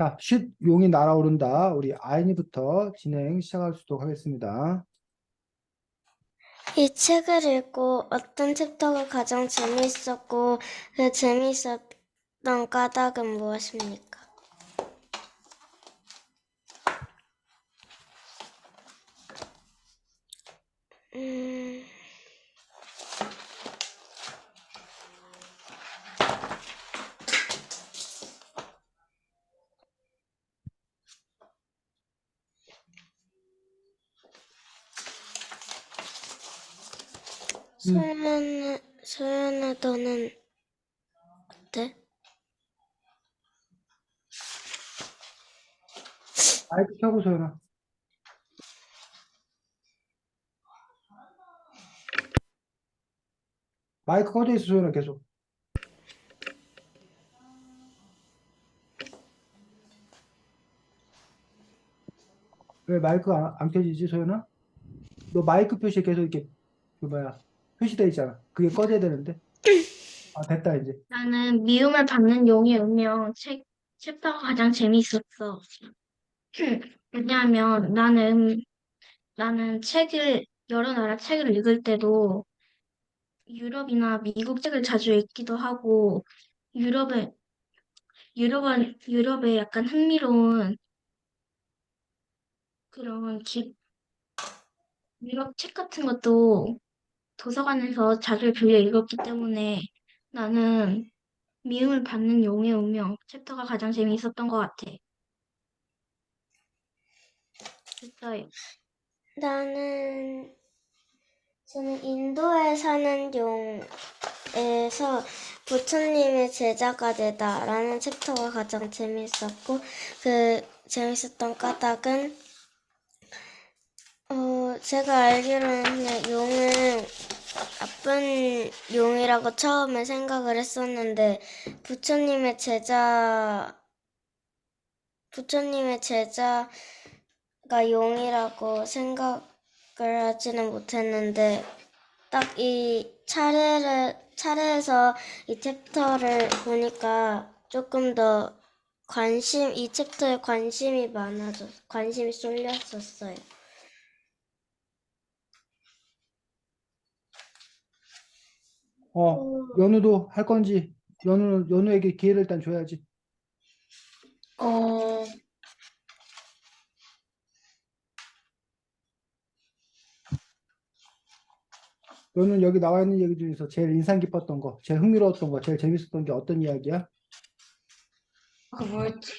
자, 쉿 용이 날아오른다. 우리 아인이부터 진행 시작할 수 있도록 하겠습니다. 이 책을 읽고 어떤 챕터가 가장 재미있었고 그 재미있었던 까닭은 무엇입니까? 음, 음, 소연아 너는 어때? 마이크 켜고 소연아. 마이크 꺼져 있어 소연아 계속. 왜 마이크가 안 켜지지 소연아? 너 마이크 표시에 계속 이렇게 그 뭐야 표시돼 있잖아. 그게 꺼져야 되는데. 아 됐다 이제. 나는 미움을 받는 용의 운명 챕터가 가장 재미있었어. 왜냐하면 나는 여러 나라 책을 읽을 때도 유럽이나 미국 책을 자주 읽기도 하고, 유럽에, 유럽에 약간 흥미로운 그런 유럽 책 같은 것도 도서관에서 자주 빌려 읽었기 때문에 나는 미움을 받는 용의 운명 챕터가 가장 재미있었던 것 같아. 됐어요. 저는 인도에 사는 용에서 부처님의 제자가 되다라는 챕터가 가장 재미있었고 그 재밌었던 까닭은 제가 알기로는 그냥 용은 나쁜 용이라고 처음에 생각을 했었는데 부처님의 제자가 용이라고 생각을 하지는 못했는데 딱 이 차례에서 이 챕터를 보니까 조금 더 이 챕터에 관심이 쏠렸었어요. 연우도 할 건지 연우에게 기회를 일단 줘야지. 어, 연우는 여기 나와 있는 얘기 중에서 제일 인상 깊었던 거, 제일 흥미로웠던 거, 제일 재밌었던 게 어떤 이야기야? 그 뭐였지?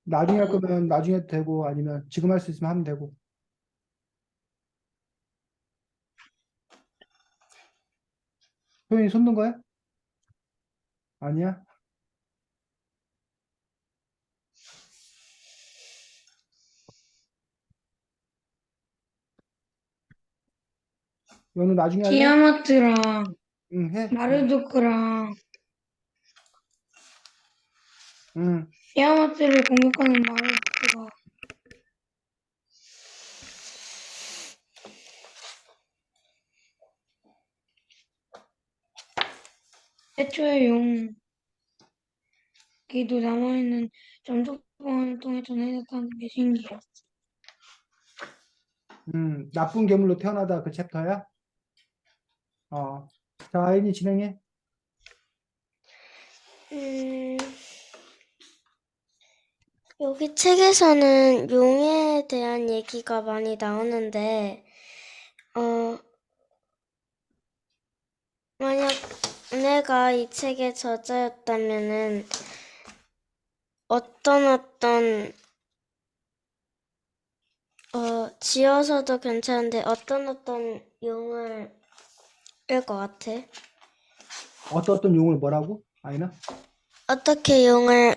나중에 할 거면 나중에 해도 되고 아니면 지금 할 수 있으면 하면 되고. 소연이 손든 거야? 아니야? 연우 나중에 할래? 티아마트랑 응, 해. 마르도크랑 응. 티아마트를 공격하는 마르도크가 최초의 용기도 남아있는 점속보안을 통해 전해졌다는 게 신기해. 나쁜 괴물로 태어나다 그 챕터야? 자, 아인이 진행해. 음, 여기 책에서는 용에 대한 얘기가 많이 나오는데, 만약 내가 이 책의 저자였다면은 지어서도 괜찮은데 어떤 용을 일 것 같아? 어떤 용을 뭐라고? 아이나? 어떻게 용을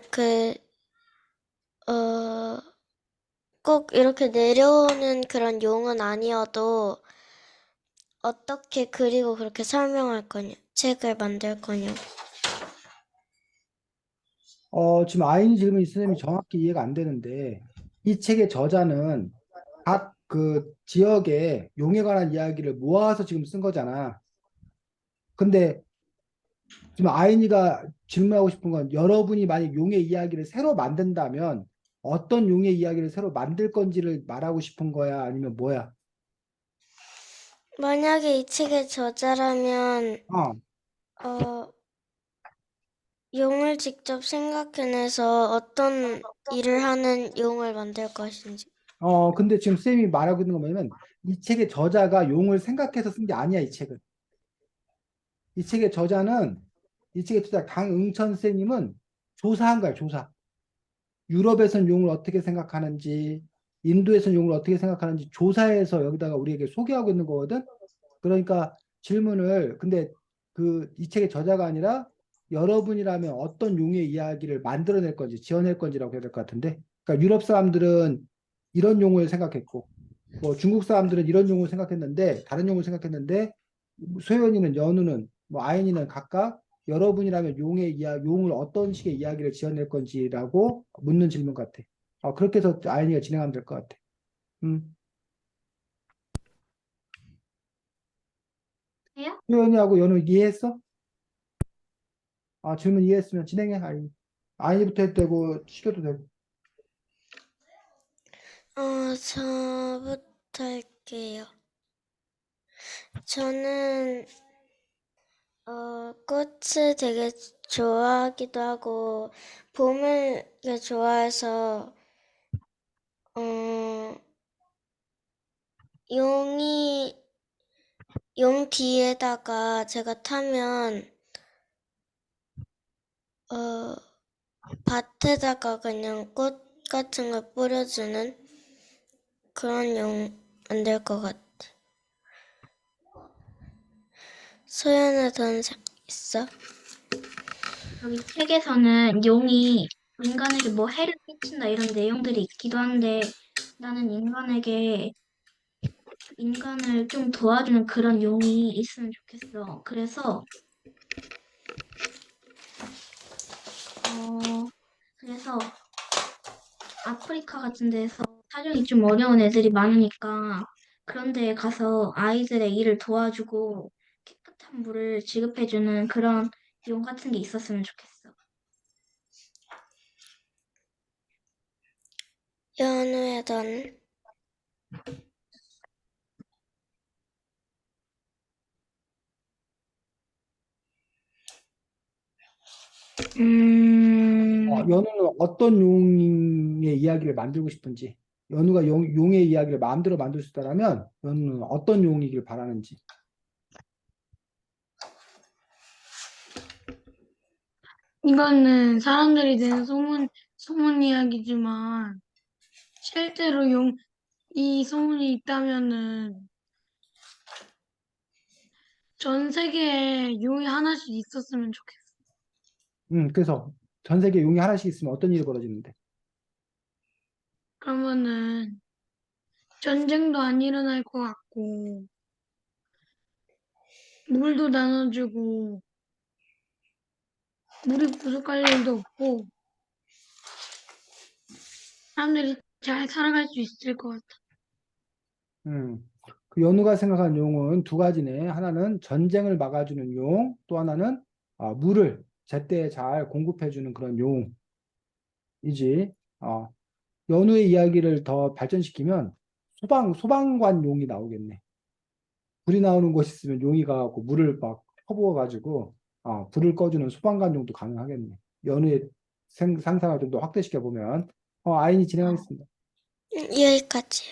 꼭 이렇게 내려오는 그런 용은 아니어도 어떻게 그리고 그렇게 설명할 거냐? 책을 만들 거냐? 지금 아인이 질문 있으면 정확히 이해가 안 되는데 이 책의 저자는 그 지역의 용에 관한 이야기를 모아서 지금 쓴 거잖아. 근데 지금 아이니가 질문하고 싶은 건 여러분이 만약 용의 이야기를 새로 만든다면 어떤 용의 이야기를 새로 만들 건지를 말하고 싶은 거야? 아니면 뭐야? 만약에 이 책의 저자라면, 어, 어, 용을 직접 생각해내서 어떤 일을 하는 용을 만들 것인지. 근데 지금 쌤이 말하고 있는 건 뭐냐면 이 책의 저자가 용을 생각해서 쓴 게 아니야, 이 책은. 이 책의 저자는 이 책의 저자 강응천 쌤님은 조사한 거야, 조사. 유럽에선 용을 어떻게 생각하는지, 인도에선 용을 어떻게 생각하는지 조사해서 여기다가 우리에게 소개하고 있는 거거든. 그러니까 질문을 근데 그 이 책의 저자가 아니라 여러분이라면 어떤 용의 이야기를 만들어낼 건지 지어낼 건지라고 해야 될 것 같은데. 그러니까 유럽 사람들은 이런 용을 생각했고, 뭐 중국 사람들은 이런 용을 생각했는데 다른 용을 생각했는데 소연이는 연우는 뭐 아인이는 각각 여러분이라면 용을 어떤 식의 이야기를 지어낼 건지라고 묻는 질문 같아. 그렇게 해서 아인이가 진행하면 될 것 같아. 음. 해요? 소연이하고 연우 이해했어? 질문 이해했으면 진행해, 아인이. 아인이부터 해도 되고 시켜도 되고. 저부터 할게요. 저는, 꽃을 되게 좋아하기도 하고, 봄을 되게 좋아해서, 어, 용이, 용 뒤에다가 제가 타면, 어, 밭에다가 그냥 꽃 같은 걸 뿌려주는 그런 용 만들 것 같아. 소연아, 넌 생각 있어? 여기 책에서는 용이 인간에게 뭐 해를 끼친다 이런 내용들이 있기도 한데 나는 인간을 좀 도와주는 그런 용이 있으면 좋겠어. 어, 그래서 아프리카 같은 데서 사정이 좀 어려운 애들이 많으니까 그런 데에 가서 아이들의 일을 도와주고 깨끗한 물을 지급해주는 그런 용 같은 게 있었으면 좋겠어. 연우야, 넌? 연우는 어떤 용의 이야기를 만들고 싶은지, 연우가 용의 이야기를 마음대로 만들 수 있다면 연우는 어떤 용이길 바라는지. 이거는 사람들이 낸 소문 이야기지만, 실제로 이 소문이 있다면은, 전 세계에 용이 하나씩 있었으면 좋겠어. 그래서 전 세계 용이 하나씩 있으면 어떤 일이 벌어지는데? 그러면은, 전쟁도 안 일어날 것 같고, 물도 나눠주고, 물이 부족할 일도 없고, 사람들이 잘 살아갈 수 있을 것 같아. 그 연우가 생각한 용은 두 가지네. 하나는 전쟁을 막아주는 용, 또 하나는 물을 제때 잘 공급해주는 그런 용이지. 연우의 이야기를 더 발전시키면 소방관 용이 나오겠네. 불이 나오는 곳이 있으면 용이 가고 물을 막 퍼부어가지고 불을 꺼주는 소방관 용도 가능하겠네. 연우의 상상을 좀 더 확대시켜 보면 아인이 진행하겠습니다. 여기까지.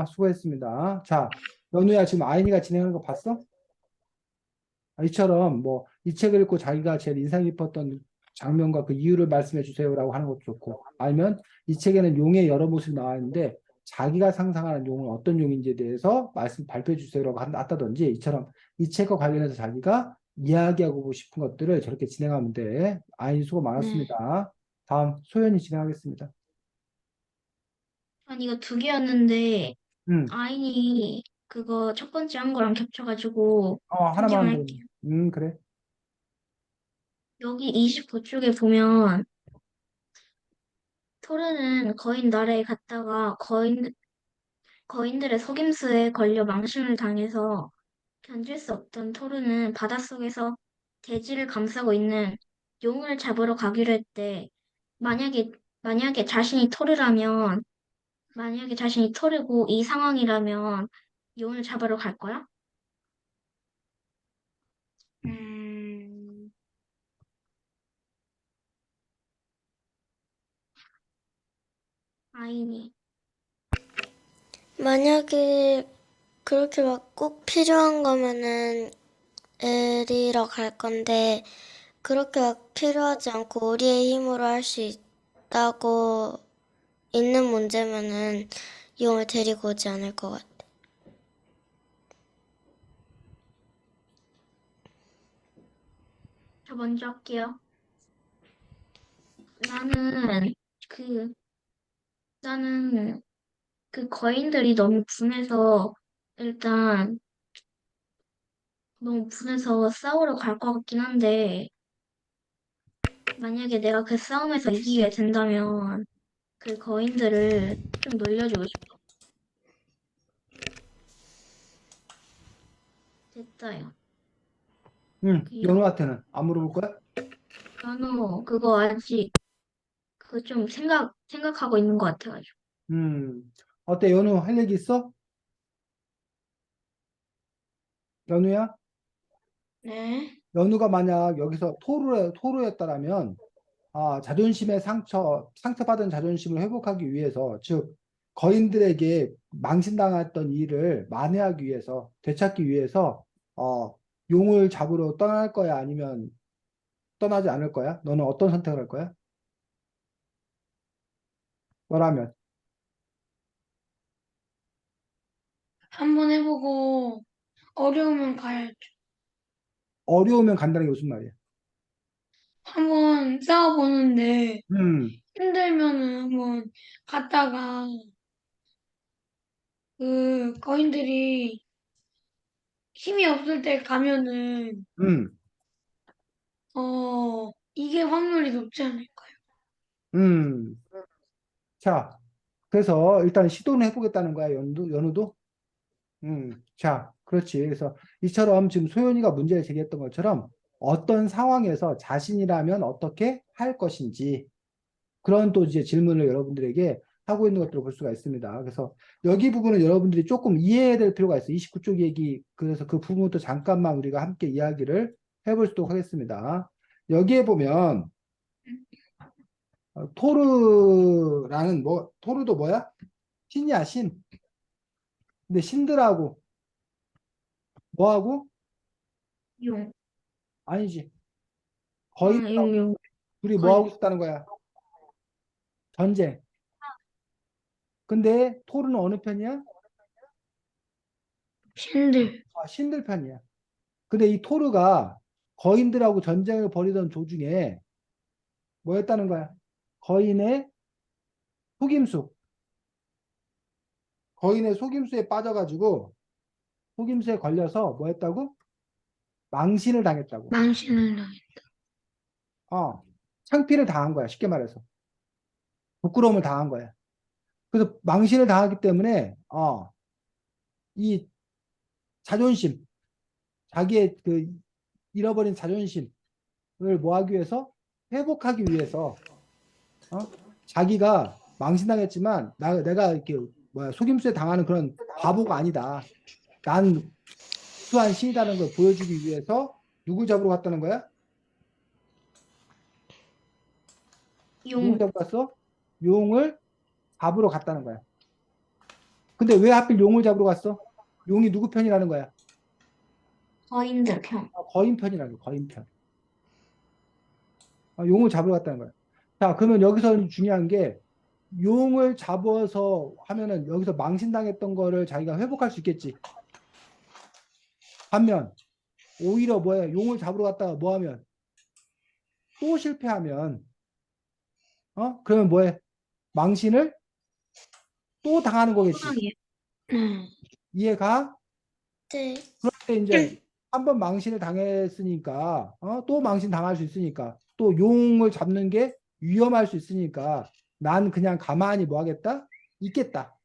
수고했습니다. 자, 연우야 지금 아인이가 진행하는 거 봤어? 이처럼 뭐 이 책을 읽고 자기가 제일 인상 깊었던 장면과 그 이유를 말씀해 주세요라고 하는 것도 좋고 아니면 이 책에는 용의 여러 모습이 나와 있는데 자기가 상상하는 용은 어떤 용인지에 대해서 발표해 주세요라고 한다든지 이처럼 이 책과 관련해서 자기가 이야기하고 싶은 것들을 저렇게 진행하면 돼. 아인 수고 네. 많았습니다. 다음 소연이 진행하겠습니다. 아니, 이거 두 개였는데, 음, 아인이 그거 첫 번째 한 거랑 겹쳐가지고 두 하나만 개만 하면 할게요. 되겠네. 그래. 여기 29쪽에 보면, 토르는 거인 나라에 갔다가 거인들의 속임수에 걸려 망신을 당해서 견딜 수 없던 토르는 바닷속에서 대지를 감싸고 있는 용을 잡으러 가기로 했대. 만약에, 만약에 자신이 토르라면, 만약에 자신이 토르고 이 상황이라면 용을 잡으러 갈 거야? 음, 아이니. 만약에 그렇게 막 꼭 필요한 거면은 에리러 갈 건데, 그렇게 막 필요하지 않고 우리의 힘으로 할 수 있다고 있는 문제면은 용을 데리고 오지 않을 것 같아. 저 먼저 할게요. 나는 그, 나는 그 거인들이 일단 너무 분해서 싸우러 갈 것 같긴 한데, 만약에 내가 그 싸움에서 이기게 된다면 그 거인들을 좀 놀려주고 싶어. 됐어요. 응, 이런. 연우한테는 안 물어볼 거야? 나는 그거 아직 그거 좀 생각하고 있는 것 같아가지고. 어때? 연우 할 얘기 있어? 연우야? 네. 연우가 만약 여기서 토르였다라면, 자존심의 상처받은 자존심을 회복하기 위해서, 즉, 거인들에게 망신당했던 일을 만회하기 위해서, 되찾기 위해서, 어, 용을 잡으러 떠날 거야? 아니면 떠나지 않을 거야? 너는 어떤 선택을 할 거야? 너라면. 한번 해보고 어려우면 가야죠. 어려우면 간다는 게 무슨 말이야? 한번 싸워보는데 음, 힘들면은 한번 갔다가 그 거인들이 힘이 없을 때 가면은 음, 이길 확률이 높지 않을까요? 음. 자, 그래서 일단 시도는 해보겠다는 거야, 연우도? 자, 그렇지. 그래서 이처럼 지금 소연이가 문제를 제기했던 것처럼 어떤 상황에서 자신이라면 어떻게 할 것인지 그런 또 이제 질문을 여러분들에게 하고 있는 것들을 볼 수가 있습니다. 그래서 여기 부분은 여러분들이 조금 이해해야 될 필요가 있어요. 29쪽 얘기. 그래서 그 부분도 잠깐만 우리가 함께 이야기를 해볼 수도 하겠습니다. 여기에 보면 토르도 뭐야? 신이야, 신. 근데 신들하고 뭐하고? 용, 아니지. 거의 용, 둘이 뭐 하고 거의 싶다는 거야? 전쟁. 근데 토르는 어느 편이야? 신들. 신들 편이야. 근데 이 토르가 거인들하고 전쟁을 벌이던 도중에 뭐였다는 거야? 거인의 속임수. 거인의 속임수에 빠져가지고 속임수에 걸려서 뭐했다고? 망신을 당했다고. 망신을 당해. 창피를 당한 거야. 쉽게 말해서. 부끄러움을 당한 거야. 그래서 망신을 당하기 때문에 이 자존심, 자기의 그 잃어버린 자존심을 뭐 하기 위해서? 회복하기 위해서 자기가 망신당했지만 내가 이렇게 뭐야 속임수에 당하는 그런 바보가 아니다. 난 우수한 신이라는 걸 보여주기 위해서 누굴 잡으러 갔다는 거야? 누굴 용, 잡으러 갔어? 용을 잡으러 갔다는 거야. 근데 왜 하필 용을 잡으러 갔어? 용이 누구 편이라는 거야? 거인들 편. 거인 편이라는 거야. 거인 편. 용을 잡으러 갔다는 거야. 자, 그러면 여기서 중요한 게 용을 잡아서 하면은 여기서 망신당했던 거를 자기가 회복할 수 있겠지. 반면 오히려 뭐야? 용을 잡으러 갔다가 뭐 하면 또 실패하면 그러면 뭐해? 망신을 또 당하는 거겠지. 편하게. 음, 이해가? 네. 그런데 이제 한 번 망신을 당했으니까 또 망신 당할 수 있으니까 또 용을 잡는 게 위험할 수 있으니까 난 그냥 가만히 뭐 하겠다? 있겠다.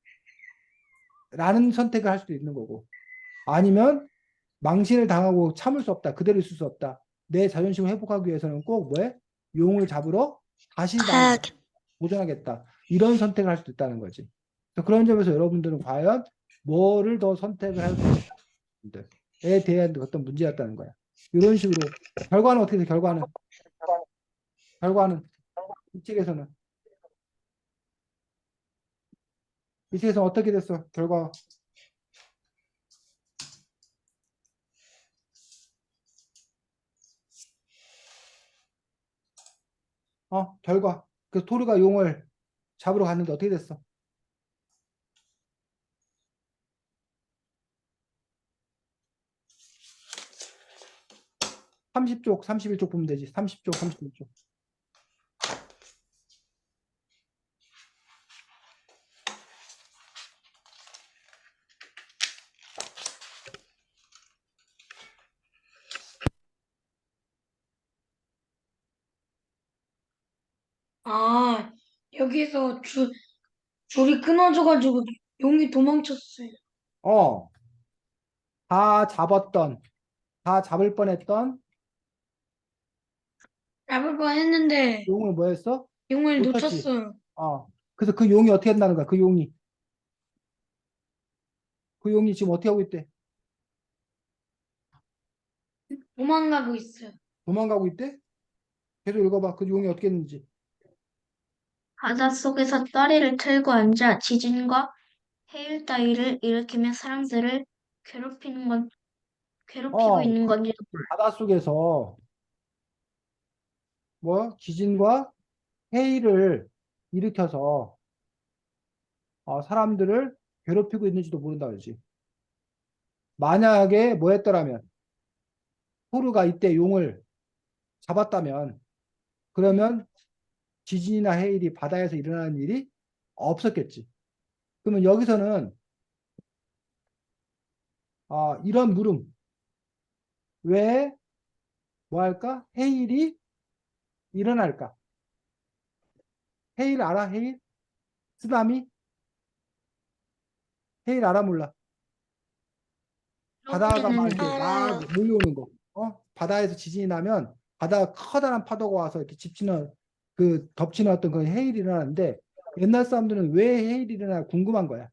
라는 선택을 할 수도 있는 거고. 아니면 망신을 당하고 참을 수 없다. 그대로 있을 수 없다. 내 자존심을 회복하기 위해서는 꼭 뭐해? 용을 잡으러 다시 나는 가야겠. 도전하겠다. 이런 선택을 할 수도 있다는 거지. 그런 점에서 여러분들은 과연 뭐를 더 선택을 할 것인가에 대한 어떤 문제였다는 거야. 이런 식으로 결과는 어떻게 돼? 결과는 이 책에서는 어떻게 됐어? 결과 결과 그 토르가 용을 잡으러 갔는데 어떻게 됐어? 30쪽, 31쪽 보면 되지. 30쪽, 31쪽. 아, 여기서 줄이 끊어져가지고 용이 도망쳤어요. 어, 다 잡았던, 다 잡을 뻔했던 잡을 뻔 했는데 용을 뭐 했어? 용을 놓쳤지. 놓쳤어요. 그래서 그 용이 어떻게 한다는 거야? 그 용이 지금 어떻게 하고 있대? 도망가고 있어요. 도망가고 있대? 계속 읽어봐. 그 용이 어떻게 했는지. 바닷속에서 다리를 틀고 앉아 지진과 해일 따위를 일으키며 사람들을 괴롭히고 어, 있는 그 건지도 바닷속에서 뭐 지진과 해일을 일으켜서 사람들을 괴롭히고 있는지도 모른다 그러지. 만약에 뭐 했더라면 토르가 이때 용을 잡았다면 그러면 지진이나 해일이 바다에서 일어나는 일이 없었겠지. 그러면 여기서는 이런 물음 왜 뭐 할까? 해일이 일어날까? 해일 알아? 해일? 쓰나미? 해일 알아 몰라? 바다가 막 여기는 이렇게 막 알아요. 몰려오는 거. 바다에서 지진이 나면 바다가 커다란 파도가 와서 이렇게 집치는 그 덮치는 어떤 그 해일이 일어나는데 옛날 사람들은 왜 해일이 일어나 궁금한 거야.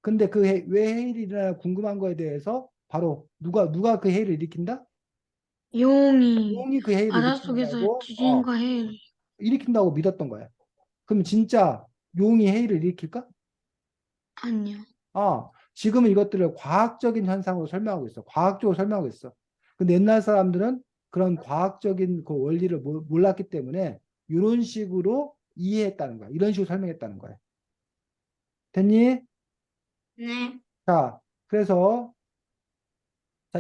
근데 왜 해일이 일어나 궁금한 거에 대해서 바로 누가 그 해일을 일으킨다? 용이 용이 그 해일을 바닷속에서 일으킨다고 지진과 해일 일으킨다고 믿었던 거야. 그럼 진짜 용이 해일을 일으킬까? 아니요. 지금은 이것들을 과학적인 현상으로 설명하고 있어. 과학적으로 설명하고 있어. 근데 옛날 사람들은 그런 과학적인 그 원리를 몰랐기 때문에 이런 식으로 이해했다는 거야. 이런 식으로 설명했다는 거야. 됐니? 네, 자, 그래서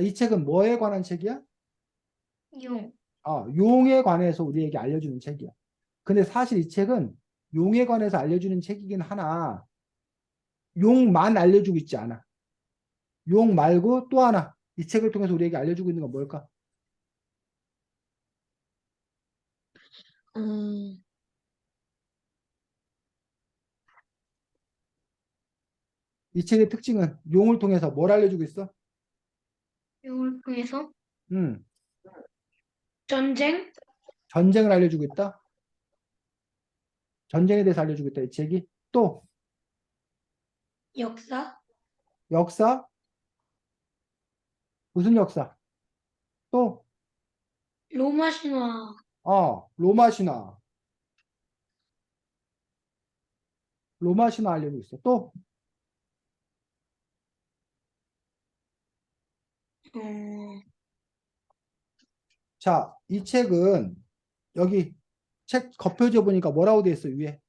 이 책은 뭐에 관한 책이야? 용. 용에 관해서 우리에게 알려주는 책이야. 근데 사실 이 책은 용에 관해서 알려주는 책이긴 하나 용만 알려주고 있지 않아. 용 말고 또 하나 이 책을 통해서 우리에게 알려주고 있는 건 뭘까? 음, 이 책의 특징은 용을 통해서 뭘 알려주고 있어? 용을 통해서 음, 전쟁, 전쟁을 알려주고 있다. 전쟁에 대해서 알려주고 있다. 이 책이 또 역사, 역사, 무슨 역사? 또 로마 신화, 로마 신화, 로마 신화 알려주고 있어. 또 어, 자, 이 책은 여기 책 겉표지에 보니까 뭐라고 돼 있어 위에?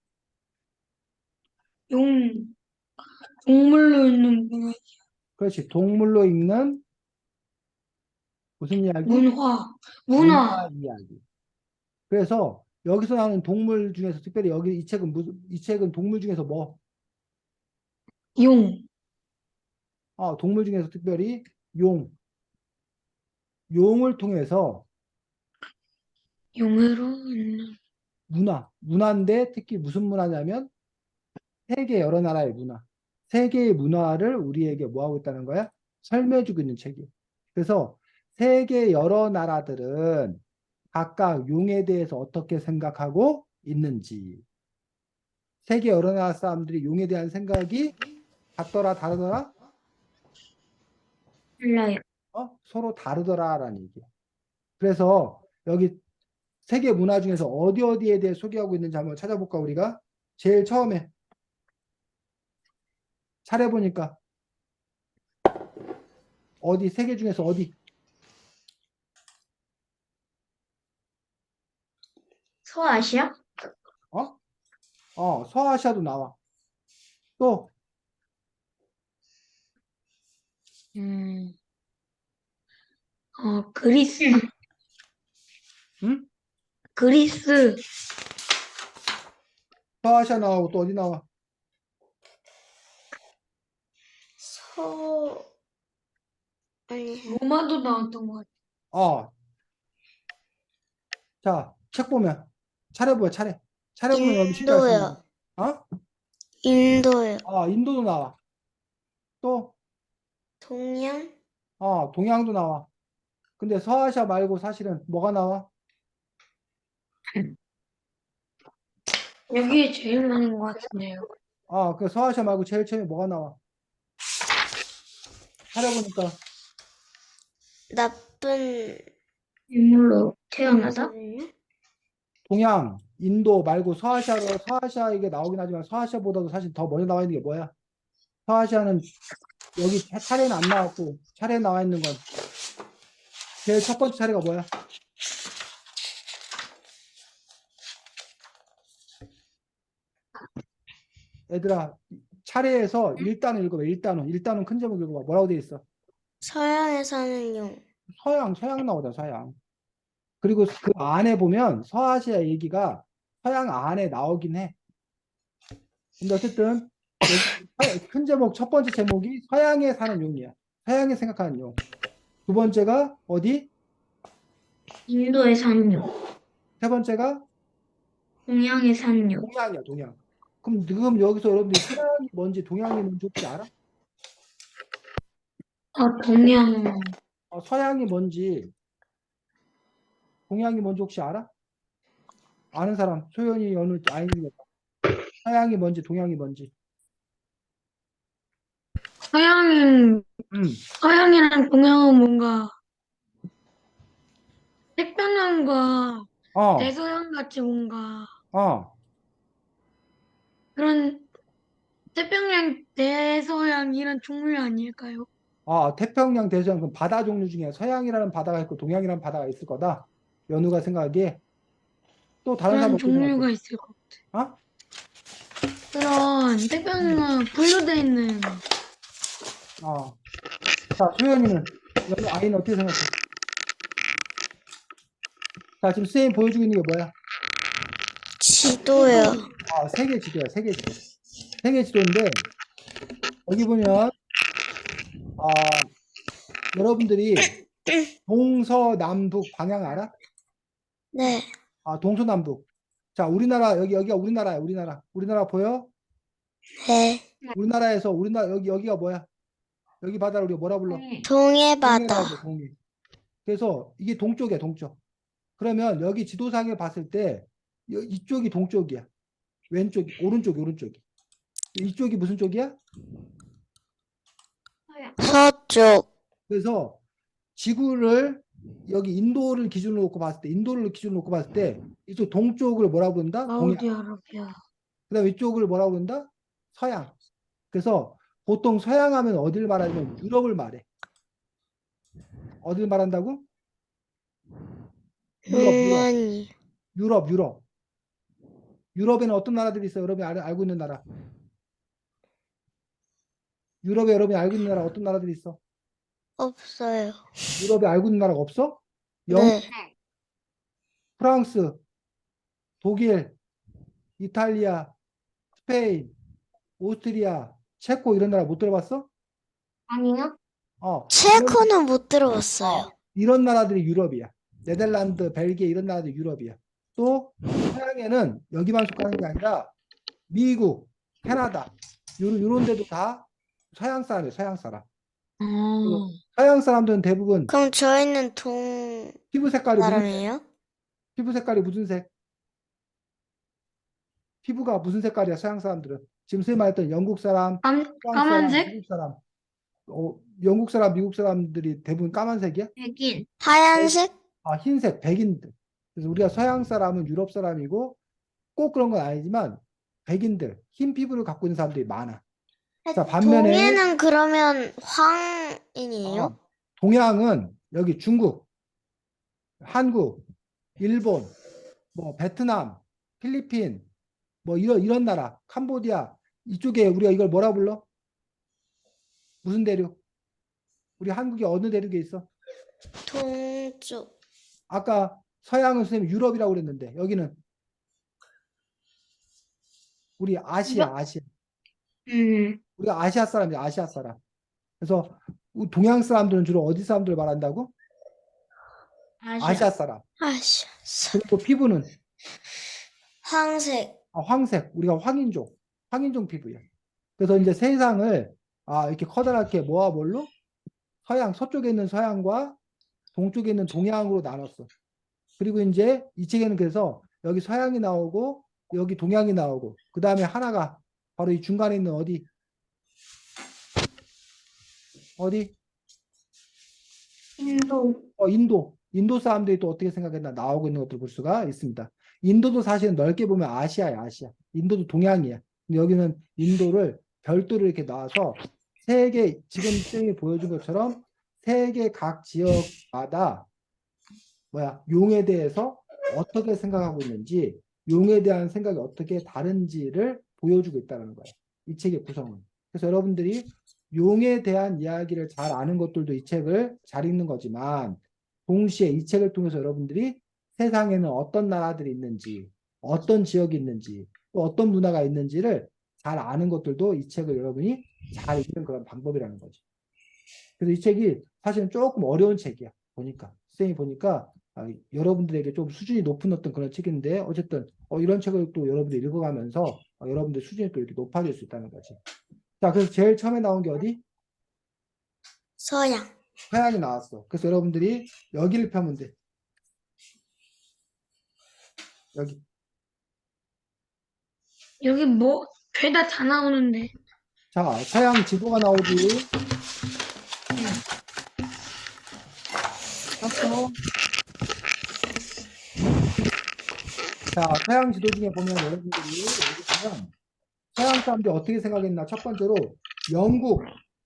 용, 동물로 있는 그렇지. 동물로 읽는 무슨 이야기? 문화, 문화 문화, 이야기. 그래서 여기서 나오는 동물 중에서 특별히 여기 이 책은 동물 중에서 뭐? 용, 동물 중에서 특별히 용, 용을 통해서 용으로 있는 문화인데 특히 무슨 문화냐면 세계 여러 나라의 문화. 세계의 문화를 우리에게 뭐 하고 있다는 거야? 설명해주고 있는 책이에요. 그래서 세계 여러 나라들은 각각 용에 대해서 어떻게 생각하고 있는지, 세계 여러 나라 사람들이 용에 대한 생각이 같더라, 다르더라? 몰라요. 서로 다르더라라는 얘기예요. 그래서 여기 세계 문화 중에서 어디 어디에 대해 소개하고 있는지 한번 찾아볼까, 우리가? 제일 처음에 차려보니까 어디, 세계 중에서 어디? 소아시아? 서아시아도 나와. 또, 음, 그리스, 응? 그리스, 서아시아 나오고 또 어디 나와? 아니, 로마도 나왔던 것 같아. 어, 자, 책 보면 차례 차례. 차례 보면 여기 쉽게 알 수 있는 인도요. 거. 인도요. 인도도 나와. 또, 동양? 동양도 나와. 근데 서아시아 말고 사실은 뭐가 나와? 여기에 제일 많은 것 같은데요. 그 서아시아 말고 제일 처음에 뭐가 나와? 차려보니까 나쁜 인물로 태어나다? 인물요? 동양, 인도 말고 서아시아 이게 나오긴 하지만 서아시아보다도 사실 더 먼저 나와 있는 게 뭐야? 서아시아는 여기 차례는 안 나왔고 차례에 나와 있는 건 제일 첫 번째 차례가 뭐야? 얘들아, 차례에서 1단원 읽어봐. 1단원 큰 제목 읽어봐. 뭐라고 돼 있어? 서양에 사는 용. 서양 나오다, 서양. 그리고 그 안에 보면 서아시아 얘기가 서양 안에 나오긴 해. 근데 어쨌든 여기 큰 제목, 첫 번째 제목이 서양에 사는 용이야. 서양에 생각하는 용. 두 번째가 어디? 인도에 사는 용. 세 번째가 동양에 사는 용. 동양이야, 동양. 그럼 지금 여기서 여러분들이 서양이 뭔지 동양이 뭔지 혹시 알아? 동양, 서양이 뭔지 동양이 뭔지 혹시 알아? 아는 사람? 소연이 어느 아이니까. 서양이 뭔지 동양이 뭔지. 서양인, 음. 서양이랑 동양은 뭔가 태평양과 어. 대서양 같이 뭔가 어. 그런 태평양, 대서양 이런 종류 아닐까요? 태평양 대서양 그 바다 종류 중에 서양이라는 바다가 있고 동양이라는 바다가 있을 거다. 연우가 생각하기에 또 다른 사람 그런 어떻게 생각해? 종류가 있을 것 같아요. 어? 그런 태평양 분류돼 있는 자, 소연이는 연우 아이는 어떻게 생각해? 자, 지금 선생님 보여주고 있는 게 뭐야? 지도요. 세계 지도야, 세계 지도. 세계 지도인데 여기 보면 여러분들이 동서남북 방향 알아? 네. 동서남북. 자, 우리나라 여기가 우리나라야, 우리나라. 우리나라 보여? 네. 우리나라에서 우리나라 여기가 뭐야? 여기 바다를 우리가 뭐라 불러? 동해바다. 동해라고, 동해. 그래서 이게 동쪽이야, 동쪽. 그러면 여기 지도상에 봤을 때 이쪽이 동쪽이야. 왼쪽이, 오른쪽이. 이쪽이 무슨 쪽이야? 서쪽. 그래서 지구를 여기 인도를 기준으로 놓고 봤을 때 이쪽 동쪽을 뭐라고 부른다? 동양. 사우디아라비아. 그다음에 이쪽을 뭐라고 부른다? 서양. 그래서 보통 서양 하면 어딜 말하냐면 유럽을 말해. 어딜 말한다고? 아니. 유럽. 유럽에는 어떤 나라들이 있어요? 여러분이 알고 있는 나라. 유럽에 여러분이 알고 있는 나라 어떤 나라들이 있어? 없어요. 유럽에 알고 있는 나라가 없어? 네. 프랑스, 독일, 이탈리아, 스페인, 오스트리아, 체코 이런 나라 못 들어봤어? 아니요? 체코는 못 들어봤어요. 이런 나라들이 유럽이야. 네덜란드, 벨기에 이런 나라들이 유럽이야. 또 서양에는 여기만 속하는 게 아니라 미국, 캐나다, 요런 데도 다 서양 사람이에요, 서양 사람. 그리고 어, 서양 사람들은 대부분 그럼 저희는 동 피부 색깔이 무슨 색? 사람이에요? 피부 색깔이 무슨 색? 피부가 무슨 색깔이야, 서양 사람들은? 지금 선생님 말했던 영국 사람, 프랑스 사람, 까만색? 미국 사람. 영국 사람, 미국 사람들이 대부분 까만색이야? 백인. 하얀색? 흰색, 백인들. 그래서 우리가 서양 사람은 유럽 사람이고 꼭 그런 건 아니지만 백인들, 흰 피부를 갖고 있는 사람들이 많아. 자, 반면에 동해는 그러면 황인이에요? 동양은 여기 중국, 한국, 일본, 뭐 베트남, 필리핀, 뭐 이런 나라, 캄보디아 이쪽에 우리가 이걸 뭐라 불러? 무슨 대륙? 우리 한국이 어느 대륙에 있어? 동쪽. 아까 서양은 선생님 유럽이라고 그랬는데 여기는 우리 아시아. 우리가 아시아 사람이야, 아시아 사람. 그래서 동양 사람들은 주로 어디 사람들을 말한다고? 아시아. 아시아 사람. 아씨, 그리고 피부는 황색. 황색. 우리가 황인종 피부야. 그래서 이제 세상을 이렇게 커다랗게 모아 뭘로? 서쪽에 있는 서양과 동쪽에 있는 동양으로 나눴어. 그리고 이제 이 책에는 그래서 여기 서양이 나오고 여기 동양이 나오고 그 다음에 하나가 바로 이 중간에 있는 어디? 인도 사람들이 또 어떻게 생각했나 나오고 있는 것들을 볼 수가 있습니다. 인도도 사실은 넓게 보면 아시아야, 아시아. 인도도 동양이야. 근데 여기는 인도를 별도로 이렇게 놔서 지금 쌤이 보여준 것처럼 세계 각 지역마다 용에 대해서 어떻게 생각하고 있는지, 용에 대한 생각이 어떻게 다른지를 보여주고 있다는 거예요. 이 책의 구성은. 그래서 여러분들이 용에 대한 이야기를 잘 아는 것들도 이 책을 잘 읽는 거지만 동시에 이 책을 통해서 여러분들이 세상에는 어떤 나라들이 있는지, 어떤 지역이 있는지, 또 어떤 문화가 있는지를 잘 아는 것들도 이 책을 여러분이 잘 읽는 그런 방법이라는 거죠. 그래서 이 책이 사실은 조금 어려운 책이야. 쌤이 보니까 여러분들에게 좀 수준이 높은 어떤 그런 책인데 어쨌든 이런 책을 또 여러분들이 읽어가면서 여러분들 수준이 또 이렇게 높아질 수 있다는 거지. 자, 그래서 제일 처음에 나온 게 어디? 서양. 서양이 나왔어. 그래서 여러분들이 여기를 펴면 돼. 여기. 여기 뭐, 죄다 다 나오는데. 자, 서양 지도가 나오지. 폈어. 자, 서양 지도 중에 보면 여러분들이 여기 보면 서양 사람들이 어떻게 생각했나? 첫 번째로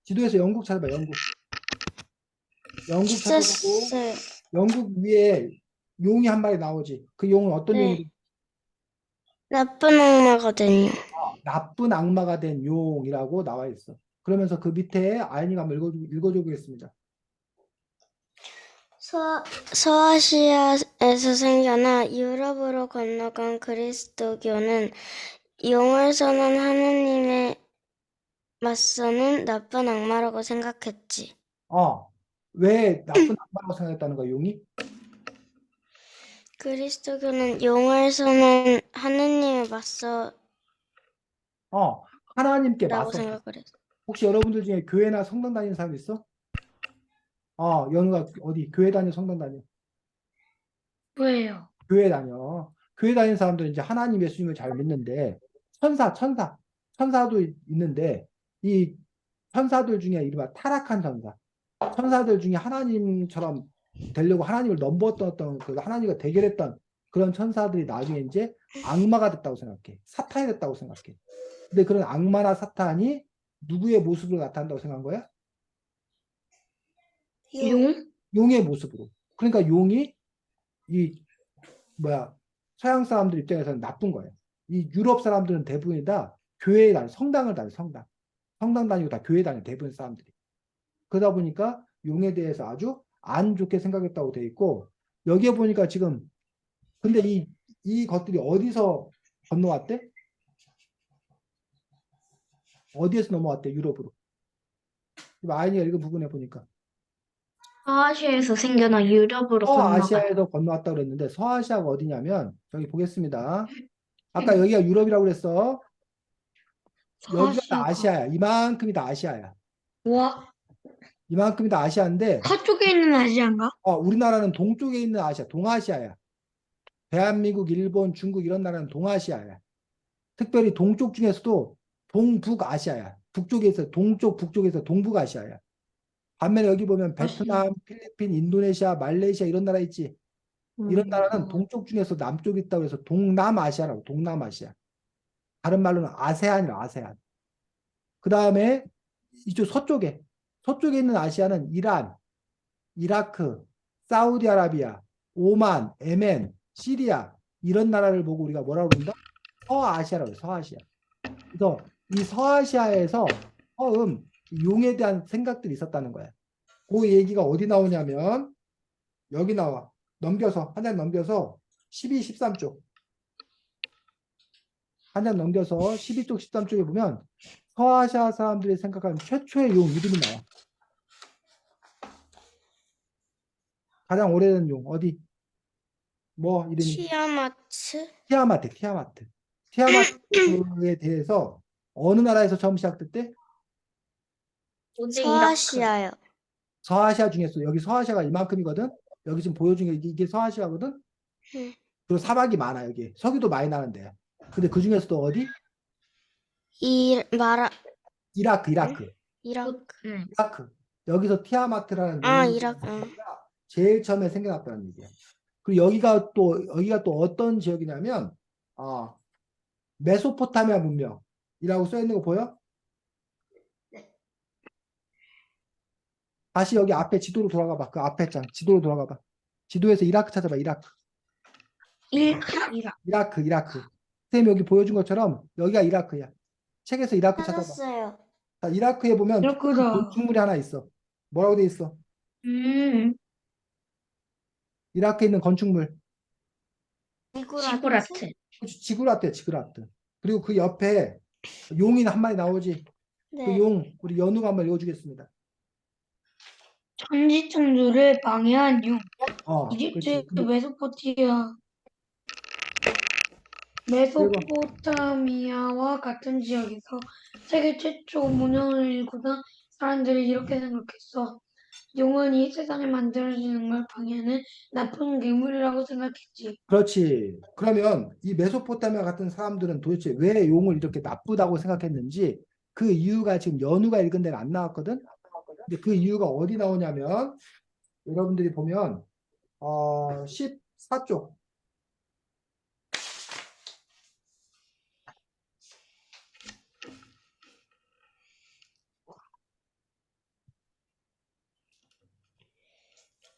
지도에서 영국 찾아봐. 영국 찾아보고 있었어요. 영국 위에 용이 한 마리 나오지. 그 용은 어떤 네. 용이지? 나쁜 악마거든요. 나쁜 악마가 된 용이라고 나와 있어. 그러면서 그 밑에 아이니가 한번 읽어주겠습니다. 서아시아에서 생겨나 유럽으로 건너간 그리스도교는 용을 선한 하느님에 맞서는 나쁜 악마라고 생각했지. 왜 나쁜 악마라고 생각했다는 거야, 용이? 그리스도교는 용을 선한 하느님에 맞서라고 하나님께 맞서. 생각을 했어. 혹시 여러분들 중에 교회나 성당 다니는 사람 있어? 연우가 어디 교회 다녀, 성당 다녀? 왜요? 교회 다녀. 교회 다니는 사람들은 이제 하나님 예수님을 잘 믿는데 천사도 있는데 이 천사들 중에 이른바 타락한 천사들 중에 하나님처럼 되려고 하나님을 넘보았던 그 하나님과 대결했던 그런 천사들이 나중에 이제 악마가 됐다고 생각해. 사탄이 됐다고 생각해. 근데 그런 악마나 사탄이 누구의 모습으로 나타난다고 생각한 거야? 용? 용의 모습으로. 그러니까 용이 서양 사람들 입장에서는 나쁜 거예요. 이 유럽 사람들은 대부분이 다 교회에 다녀, 성당을 다녀, 성당 다니고 다 교회 다녀, 대부분 사람들이. 그러다 보니까 용에 대해서 아주 안 좋게 생각했다고 돼 있고, 여기에 보니까 지금, 근데 이 것들이 어디서 건너왔대? 어디에서 넘어왔대, 유럽으로? 아이니가 읽은 부분에 보니까. 서아시아에서 생겨나 유럽으로 건너갔다. 서아시아에서 건너왔다고 그랬는데, 서아시아가 어디냐면, 저기 보겠습니다. 아까 여기가 유럽이라고 그랬어. 여기가 다 서아시아가. 아시아야. 이만큼이 다 아시아야. 와, 이만큼이 다 아시아인데, 서쪽에 있는 아시아인가? 우리나라는 동쪽에 있는 아시아, 동아시아야. 대한민국, 일본, 중국 이런 나라는 동아시아야. 특별히 동쪽 중에서도 동북아시아야. 북쪽에서 동쪽, 북쪽에서 동북아시아야. 반면에 여기 보면 아시아. 베트남, 필리핀, 인도네시아, 말레이시아 이런 나라 있지. 이런 나라는 동쪽 중에서 남쪽에 있다고 해서 동남아시아라고, 동남아시아. 다른 말로는 아세안이라, 아세안. 그 다음에 이쪽 서쪽에 있는 아시아는 이란, 이라크, 사우디아라비아, 오만, 예멘, 시리아 이런 나라를 보고 우리가 뭐라고 그런다? 서아시아라고 해요. 서아시아. 그래서 이 서아시아에서 처음 용에 대한 생각들이 있었다는 거야. 그 얘기가 어디 나오냐면 여기 나와. 넘겨서 한 장 넘겨서 12, 13쪽. 한 장 넘겨서 12쪽, 13쪽에 보면 서아시아 사람들이 생각하는 최초의 용 이름이 나와. 가장 오래된 용 어디? 뭐 이름이? 티아마트? 티아마트, 티아마트. 티아마트에 대해서 어느 나라에서 처음 시작됐대? 어제 이라크. 서아시아요. 서아시아 중에서 여기 서아시아가 이만큼이거든. 여기 지금 보여준 게 이게 서아시아거든. 응. 그리고 사막이 많아 여기. 석유도 많이 나는데. 근데 그 중에서도 어디? 마라, 이라크, 응? 이라크, 이라크. 응. 이라크. 여기서 티아마트라는 아, 용이 이라크. 응. 제일 처음에 생겨났다는 얘기야. 그리고 여기가 또 어떤 지역이냐면 메소포타미아 문명이라고 써 있는 거 보여? 다시 여기 앞에 지도로 돌아가 봐. 그 앞에 장 지도로 돌아가 봐. 지도에서 이라크 찾아봐. 이라크. 이라크. 이라크. 선생님 여기 보여준 것처럼 여기가 이라크야. 책에서 이라크 찾아봐. 찾았어요. 자, 이라크에 보면 이렇구나. 건축물이 하나 있어. 뭐라고 돼 있어? 음. 이라크에 있는 건축물. 지구라트. 지구라트야, 지구라트. 그리고 그 옆에 용이 한 마리 나오지. 그 네. 용, 우리 연우가 한번 읽어주겠습니다. 천지창조를 방해한 용. 그렇지. 이집트 메소포타미아와 같은 지역에서 세계 최초 문명을 일구던 사람들이 이렇게 생각했어. 용은 이 세상에 만들어지는 걸 방해하는 나쁜 괴물이라고 생각했지. 그렇지. 그러면 이 메소포타미아 같은 사람들은 도대체 왜 용을 이렇게 나쁘다고 생각했는지 그 이유가 지금 연우가 읽은 데는 안 나왔거든. 근데 그 이유가 어디 나오냐면 여러분들이 보면 14쪽.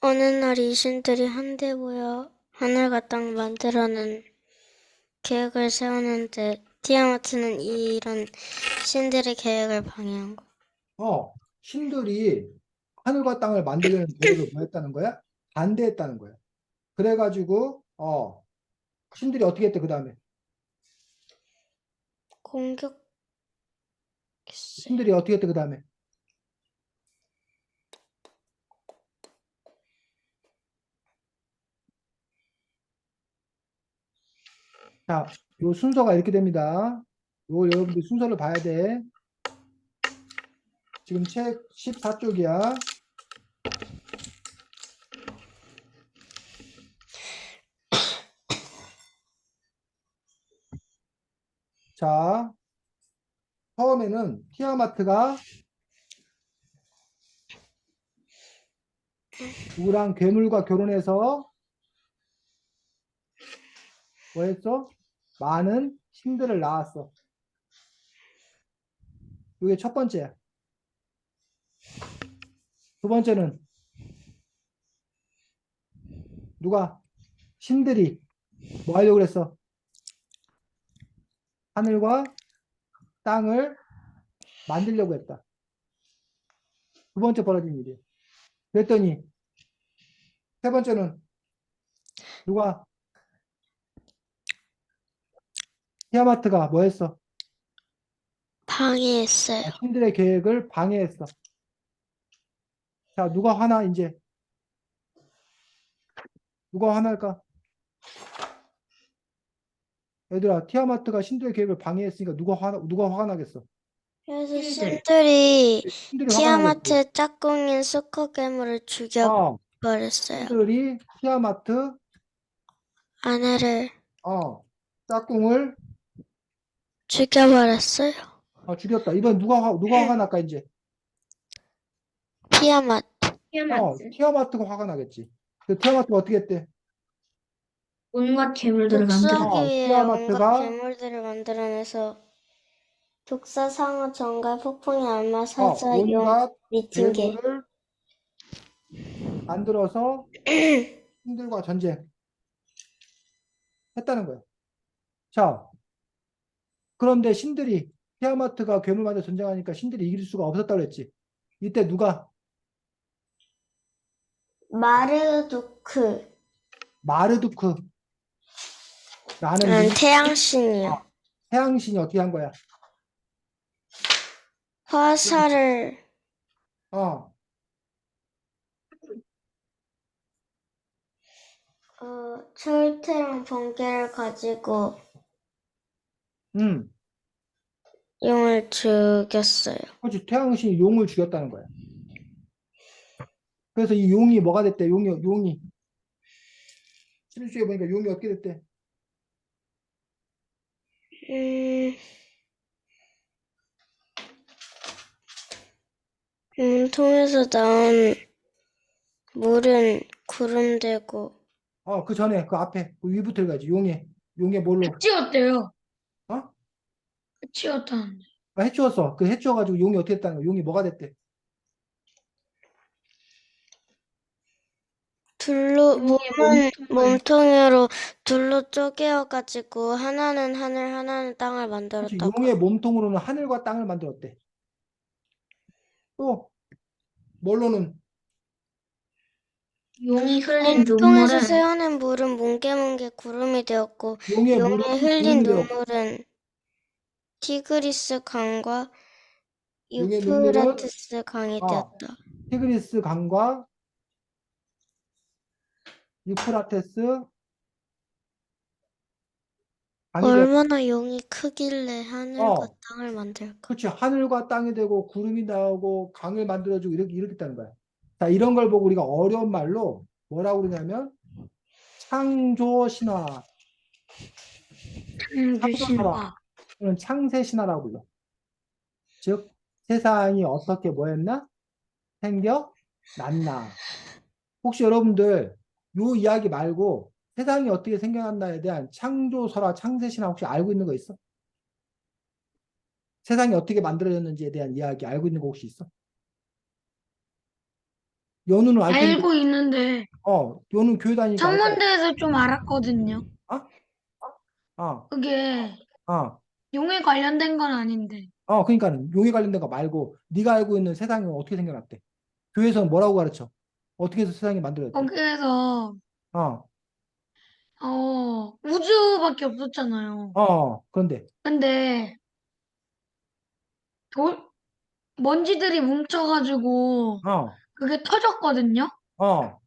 어느 날 이 신들이 한데 모여 하늘과 땅 만들어는 계획을 세우는데 티아마트는 이런 신들의 계획을 방해한 거. 신들이 하늘과 땅을 만들려는 계획을 뭐 했다는 거야? 반대했다는 거야. 그래가지고 신들이 어떻게 했대 그 다음에? 공격했어요. 신들이 어떻게 했대 그 다음에? 자, 요 순서가 이렇게 됩니다. 요 여러분들 순서를 봐야 돼. 지금 책 14쪽이야. 자, 처음에는 티아마트가 누구랑 괴물과 결혼해서 뭐 했어? 많은 신들을 낳았어. 이게 첫 번째야. 두 번째는 누가? 신들이 뭐 하려고 그랬어? 하늘과 땅을 만들려고 했다. 두 번째 벌어진 일이야. 그랬더니 세 번째는 누가? 티아마트가 뭐 했어? 방해했어요. 신들의 계획을 방해했어. 자, 누가 화나 이제? 누가 화날까? 얘들아, 티아마트가 신들의 계획을 방해했으니까 누가 화가 나겠어? 그래서 신들. 신들이 신들이 화가 나겠지. 티아마트의 짝꿍인 수커 괴물을 어, 죽여버렸어요. 신들이 티아마트 아내를 짝꿍을 죽여버렸어요. 죽였다. 이번 누가 화가 날까 이제? 티아마트. 티아마트. 티아마트가 화가 나겠지. 그 티아마트가 어떻게 했대? 온갖 괴물들을 독수하기 만들어. 위해 온갖 티아마트가 괴물들을 만들어내서 독사, 상어, 정갈, 폭풍이, 알마, 사자, 용, 온갖 미친 개. 괴물을 만들어서 신들과 전쟁했다는 거야. 자, 그런데 신들이 티아마트가 괴물 만들어 전쟁하니까 신들이 이길 수가 없었다고 그랬지. 이때 누가? 마르두크. 마르두크라는 태양신이요. 태양신이 어떻게 한 거야? 화살을 어, 철퇴랑 번개를 가지고 음, 용을 죽였어요. 그렇지. 태양신이 용을 죽였다는 거야. 그래서 이 용이 뭐가 됐대? 용이 7주에 보니까 용이 어떻게 됐대? 통에서 나온 물은 구름 되고 그 전에 그 앞에 그 위부터 읽어야지. 용의 뭘로? 해치웠대요. 어? 해치웠다는데. 해치웠어. 그 해치워가지고 용이 어떻게 됐다는 거야? 용이 뭐가 됐대? 둘로 용의 몸통으로 둘로 쪼개어가지고 하나는 하늘 하나는 땅을 그렇지. 만들었다고. 용의 몸통으로는 하늘과 땅을 만들었대. 또 뭘로는? 용이 흘린 몸통에서 눈물은 새어낸 물은 뭉게뭉게 구름이 되었고 용의 용이 물은 흘린 구름이 되었고 눈물은 티그리스 강과 용의 눈물은 유프라테스 강이 되었다. 티그리스 강과 유프라테스 강이 되었다. 얼마나 용이 크길래 하늘과 땅을 만들까? 그렇지. 하늘과 땅이 되고 구름이 나오고 강을 만들어주고 이렇게 있다는 거야. 자, 이런 걸 보고 우리가 어려운 말로 뭐라고 그러냐면 창조 신화, 신화. 또는 창세 신화라고 불러. 즉 세상이 어떻게 뭐였나? 생겨났나? 혹시 여러분들 요 이야기 말고 세상이 어떻게 생겨났나에 대한 창조설화, 창세 신화 혹시 알고 있는 거 있어? 세상이 어떻게 만들어졌는지에 대한 이야기 알고 있는 거 혹시 있어? 연우는 알 텐데, 알고 있는데 연우 교회 다니니까 알 거야. 천문대에서 좀 알았거든요. 어? 어, 그게 어, 용에 관련된 건 아닌데. 그러니까는 용에 관련된 거 말고 네가 알고 있는 세상이 어떻게 생겨났대? 교회에서는 뭐라고 가르쳐? 어떻게 해서 세상이 만들어졌대? 거기에서 어, 우주밖에 없었잖아요. 그런데, 근데 돌 먼지들이 뭉쳐가지고 어, 그게 터졌거든요. 자,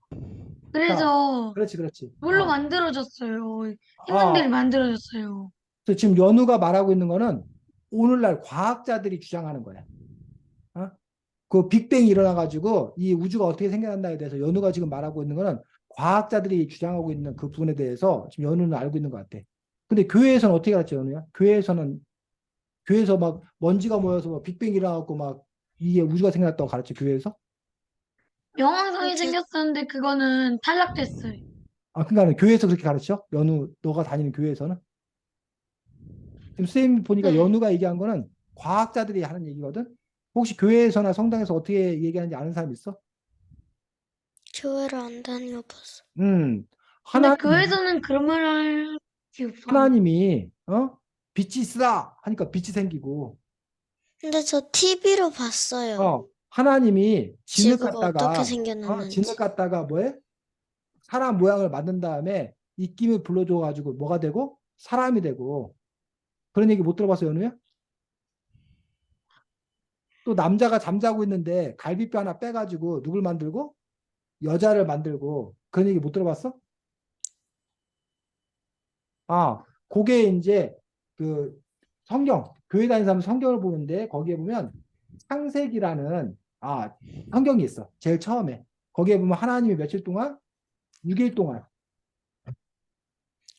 그래서 그렇지. 물로 만들어졌어요. 행성들이 어, 만들어졌어요. 그래서 지금 연우가 말하고 있는 거는 오늘날 과학자들이 주장하는 거야. 어? 그 빅뱅이 일어나가지고 이 우주가 어떻게 생겨났나에 대해서 연우가 지금 말하고 있는 거는 과학자들이 주장하고 있는 그 부분에 대해서 지금 연우는 알고 있는 것 같아. 근데 교회에서는 어떻게 가르쳐, 연우야? 교회에서 막 먼지가 모여서 막 빅뱅이 일어나고 막 이게 우주가 생겨났다고 가르쳐, 교회에서? 명왕성이 생겼었는데 그거는 탈락됐어요. 그러니까 교회에서 그렇게 가르쳐? 연우, 너가 다니는 교회에서는? 지금 선생님 보니까 네. 연우가 얘기한 거는 과학자들이 하는 얘기거든? 혹시 교회에서나 성당에서 어떻게 얘기하는지 아는 사람 있어? 교회를 안 다녀봤어. 음, 근데 하나님, 교회에서는 그런 말 할 게 없어요. 하나님이, 빛이 있으라 하니까 빛이 생기고, 근데 저 TV로 봤어요. 하나님이 지구가 어떻게 생겨났는지. 진흙 갖다가 뭐해? 사람 모양을 만든 다음에 입김을 불러줘가지고 뭐가 되고? 사람이 되고. 그런 얘기 못 들어봤어, 연우야? 또 남자가 잠자고 있는데 갈비뼈 하나 빼가지고 누굴 만들고? 여자를 만들고. 그런 얘기 못 들어봤어? 그게 이제 그 성경, 교회 다니는 사람 성경을 보는데 거기에 보면 창세기라는 성경이 있어. 제일 처음에. 거기에 보면 하나님이 며칠 동안 6일 동안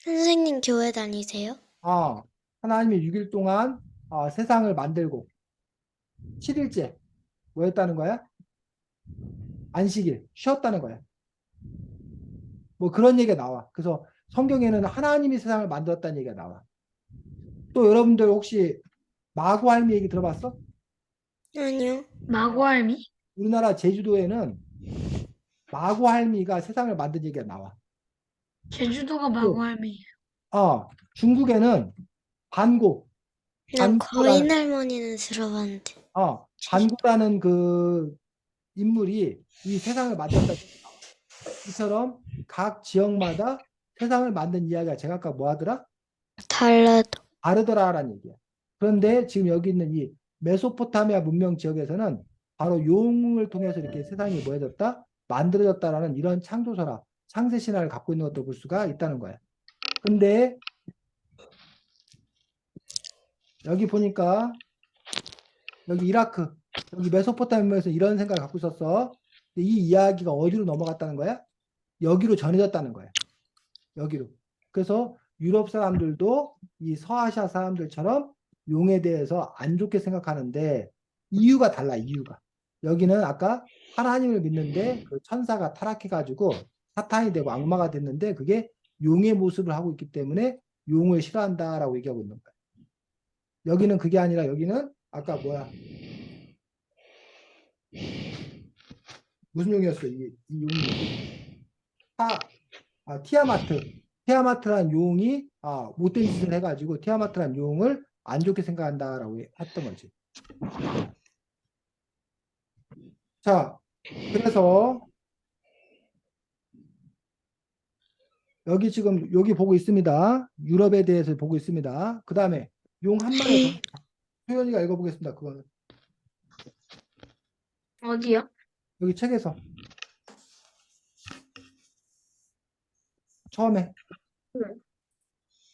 선생님 교회 다니세요? 하나님이 6일 동안 세상을 만들고 7일째 뭐 했다는 거야? 안식일 쉬었다는 거야. 뭐 그런 얘기가 나와. 그래서 성경에는 하나님이 세상을 만들었다는 얘기가 나와. 또 여러분들 혹시 마구할미 얘기 들어봤어? 아니요. 마구할미? 우리나라 제주도에는 마구할미가 세상을 만든 얘기가 나와. 제주도가 또, 마구할미. 중국에는 반고, 난 거인 반고라는, 할머니는 들어봤는데. 반고라는 그 인물이 이 세상을 만들었다. 이처럼 각 지역마다 세상을 만든 이야기가 제가 아까 뭐 하더라? 달라도. 다르더라라는 얘기야. 그런데 지금 여기 있는 이 메소포타미아 문명 지역에서는 바로 용을 통해서 이렇게 세상이 뭐해졌다? 만들어졌다라는 이런 창조설화, 창세 신화를 갖고 있는 것도 볼 수가 있다는 거야. 근데 여기 보니까 여기 이라크, 여기 메소포타미아에서 이런 생각을 갖고 있었어. 근데 이 이야기가 어디로 넘어갔다는 거야? 여기로 전해졌다는 거야. 여기로. 그래서 유럽 사람들도 이 서아시아 사람들처럼 용에 대해서 안 좋게 생각하는데 이유가 달라, 이유가. 여기는 아까 하나님을 믿는데 그 천사가 타락해가지고 사탄이 되고 악마가 됐는데 그게 용의 모습을 하고 있기 때문에 용을 싫어한다라고 얘기하고 있는 거야. 여기는 그게 아니라 여기는 아까 뭐야? 무슨 용이었어? 이 용이. 티아마트. 티아마트란 용이 못된 짓을 해가지고 티아마트란 용을 안 좋게 생각한다라고 했던 거지. 자, 그래서 여기 지금 여기 보고 있습니다. 유럽에 대해서 보고 있습니다. 그 다음에 용 한 마리 더. 소연이가 읽어보겠습니다. 그거는 어디요? 여기 책에서 처음에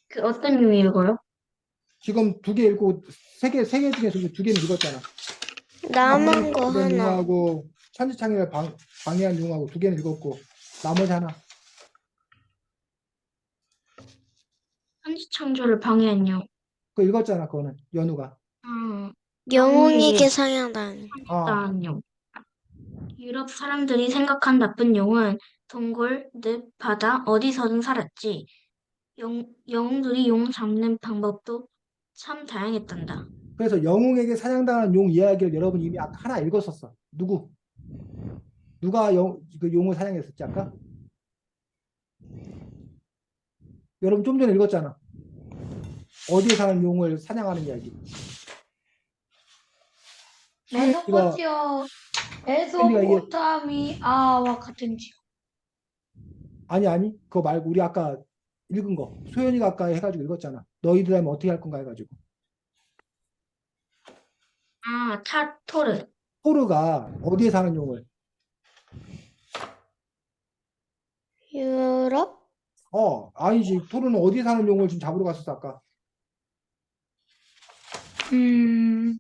그 어떤 용이 읽어요? 지금 2개 읽고 3개 중에서 2개는 읽었잖아. 남은 거 된 하나. 용하고 천지창조를 방해한 용하고 2개는 읽었고 나머지 하나. 천지창조를 방해한 용. 그거 읽었잖아. 그거는 연우가. 영웅에게 상향단. 나쁜 용. 유럽 사람들이 생각한 나쁜 용은 동굴, 늪, 바다 어디서든 살았지. 영웅들이 용 잡는 방법도 참 다양했단다. 그래서 영웅에게 사냥당한 용 이야기를 여러분 이미 아까 하나 읽었었어. 누가 그 용을 사냥했었지 아까? 여러분 좀 전에 읽었잖아. 어디에 사는 용을 사냥하는 이야기. 메소포타미아와 같은 지역. 아니 그거 말고 우리 아까 읽은 거 소연이가 아까 해가지고 읽었잖아. 너희들 하면 어떻게 할 건가 해가지고. 토르. 토르가 어디에 사는 용을? 유럽? 아니지. 토르는 어디에 사는 용을 좀 잡으러 갔었어 아까. 유럽.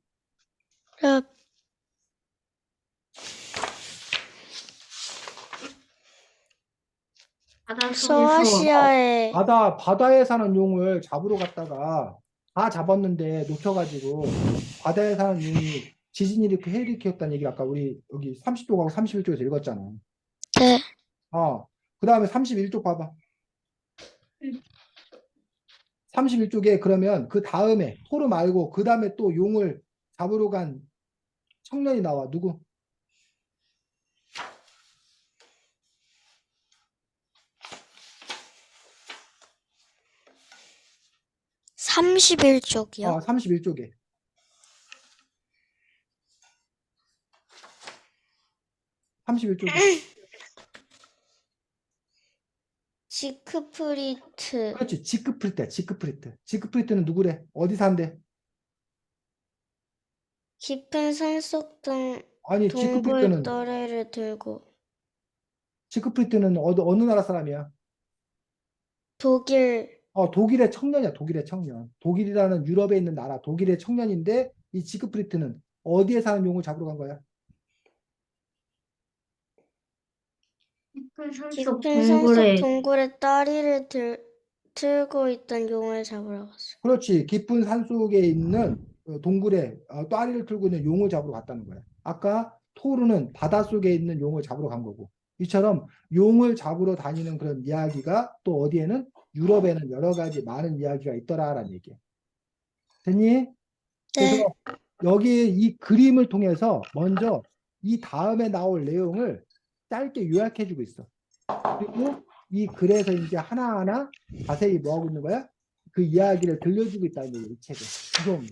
바다 속에서 소아시아에 바다에 사는 용을 잡으러 갔다가 다 잡았는데 놓쳐가지고 바다에 사는 용이 지진이 이렇게 일으켰다는 얘기를 아까 우리 여기 30쪽하고 31쪽에서 읽었잖아. 네. 그 다음에 31쪽 봐봐. 31쪽에 그러면 그 다음에 토르 말고 그 다음에 또 용을 잡으러 간 청년이 나와. 누구? 31쪽이요? 31쪽에. 지크프리트. 그렇지. 지크프리트. 지크프리트는 누구래? 어디 산대? 깊은 산속 등 아니, 동굴 떠래를 들고 지크프리트는 어느 나라 사람이야? 독일 독일의 청년이야, 독일의 청년. 독일이라는 유럽에 있는 나라, 독일의 청년인데 이 지그프리트는 어디에 사는 용을 잡으러 간 거야? 깊은 산속 깊은 산속 동굴에 동굴에 다리를 들고 있던 용을 잡으러 갔어. 그렇지. 깊은 산속에 있는 동굴에 또아리를 틀고 있는 용을 잡으러 갔다는 거야. 아까 토르는 바닷속에 있는 용을 잡으러 간 거고. 이처럼 용을 잡으러 다니는 그런 이야기가 또 어디에는 유럽에는 여러 가지 많은 이야기가 있더라라는 얘기야. 됐니? 그래서 네, 여기 이 그림을 통해서 먼저 이 다음에 나올 내용을 짧게 요약해주고 있어. 그리고 이 글에서 이제 하나하나 자세히 뭐 하고 있는 거야? 그 이야기를 들려주고 있다는 얘기예요, 이 책은. 무서움.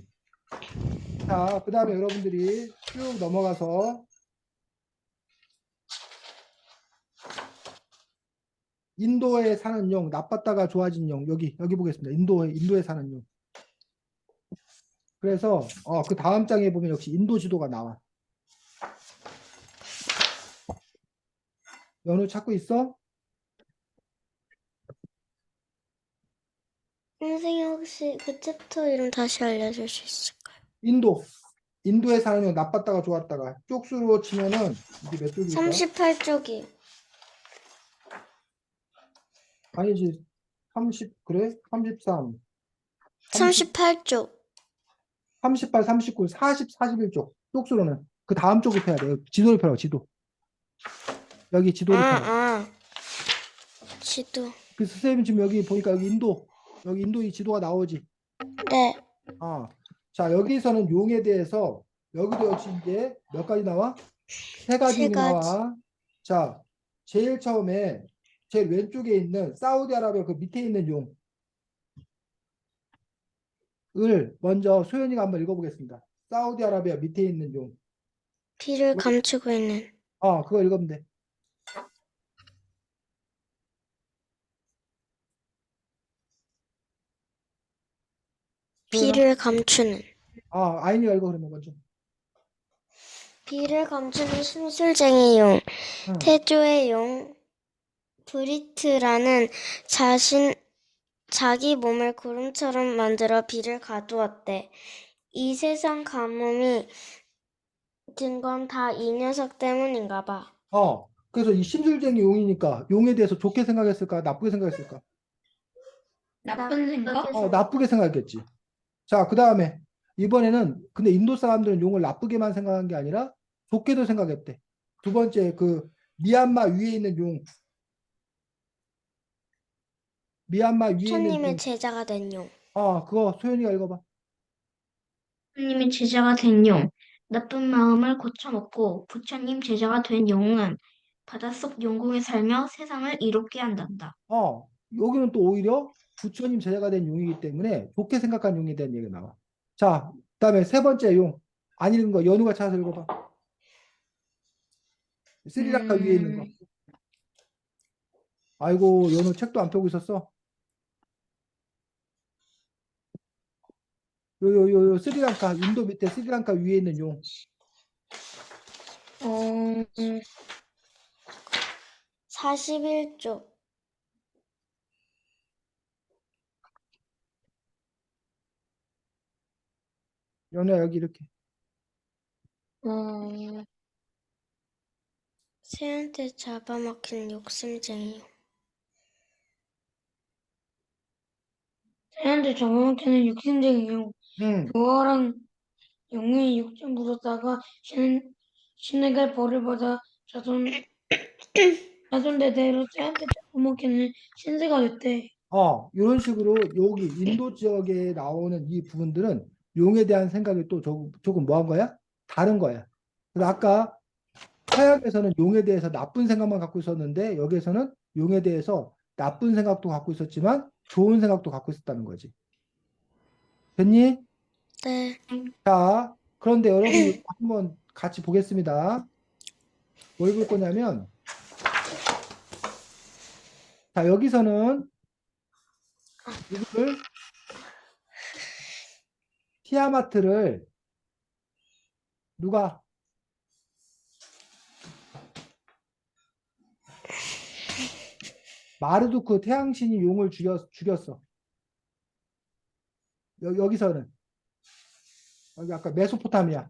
자, 그 다음에 여러분들이 쭉 넘어가서 인도에 사는 용, 나빴다가 좋아진 용, 여기 보겠습니다. 인도에 사는 용. 그래서 그 다음 장에 보면 역시 인도 지도가 나와. 연우 찾고 있어? 선생님 혹시 그 챕터 이름 다시 알려줄 수 있을까요? 인도에 사는 용, 나빴다가 좋았다가 쪽수로 치면은 이게 몇 쪽일까? 38쪽이. 아니지. 30, 그래? 33, 38쪽. 38, 39, 40, 41쪽. 쪽수로는. 그 다음 쪽을 펴야 돼. 지도를 펴라, 지도. 여기 지도를 펴라. 지도. 그래서 선생님 지금 여기 보니까 여기 인도 이 지도가 나오지. 네, 자, 여기서는 용에 대해서 여기도 역시 이제 몇 가지 나와? 세 가지 세 용이 가지. 나와. 자, 제일 처음에 제일 왼쪽에 있는 사우디아라비아 그 밑에 있는 용을 먼저 소연이가 한번 읽어보겠습니다. 사우디아라비아 밑에 있는 용. 비를 감추고 있는. 그거 읽으면 돼. 소연아? 비를 감추는. 아이니가 읽어 그러면 먼저. 비를 감추는 심술쟁이 용. 응. 태조의 용 브리트라는 자기 몸을 구름처럼 만들어 비를 가두었대. 이 세상 가뭄이 든 건 다 이 녀석 때문인가 봐. 그래서 이 심술쟁이 용이니까 용에 대해서 좋게 생각했을까? 나쁘게 생각했을까? 나쁜 생각? 나쁘게 생각했겠지. 자, 그 다음에 이번에는 근데 인도 사람들은 용을 나쁘게만 생각한 게 아니라 좋게도 생각했대. 두 번째 그 미얀마 위에 있는 용. 미얀마 위에 있는 부처님의 용. 제자가 된 용. 그거 소연이가 읽어봐. 부처님의 제자가 된 용. 나쁜 마음을 고쳐먹고 부처님 제자가 된 용은 바닷속 용궁에 살며 세상을 이롭게 한단다. 여기는 또 오히려 부처님 제자가 된 용이기 때문에 좋게 생각한 용에 대한 얘기가 나와. 자, 그다음에 세 번째 용. 안 읽은 거 연우가 찾아서 읽어봐. 스리랑카 위에 있는 거. 아이고, 연우 책도 안 펴고 있었어. 스리랑카, 인도 밑에 스리랑카 위에 있는 용. 어, 41쪽. 연우야, 여기 이렇게. 어, 새한테 잡아먹힌 욕심쟁이 용. 새한테 잡아먹히는 육신적인 용. 응. 그거랑 영웅이 육체 물었다가 신에게 벌을 받아 자손대대로 새한테 잡아먹히는 신세가 됐대. 이런 식으로 여기 인도 지역에 나오는 이 부분들은 용에 대한 생각이 또 조금 뭐 한 거야? 다른 거야. 그래서 아까 서양에서는 용에 대해서 나쁜 생각만 갖고 있었는데 여기에서는 용에 대해서 나쁜 생각도 갖고 있었지만 좋은 생각도 갖고 있었다는 거지. 됐니? 네, 자, 그런데 여러분이 한번 같이 보겠습니다. 뭘 볼 거냐면, 자, 여기서는 이거를 티아마트를 누가 마르두크 태양신이 용을 죽였어. 여기서는 여기 아까 메소포타미아.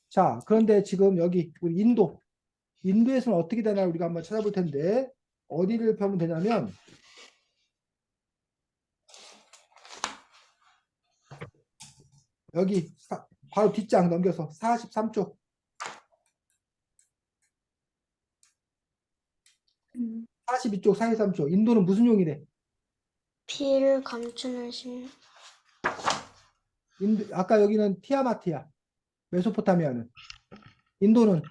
자, 그런데 지금 여기 우리 인도에서는 어떻게 되나 우리가 한번 찾아볼 텐데 어디를 펴면 되냐면 여기 바로 뒷장 넘겨서 43쪽. 42쪽, 43쪽. 인도는 무슨 용이래? 피를 감추는 아까 여기는 티아마트야. 메소포타미아는. 인도는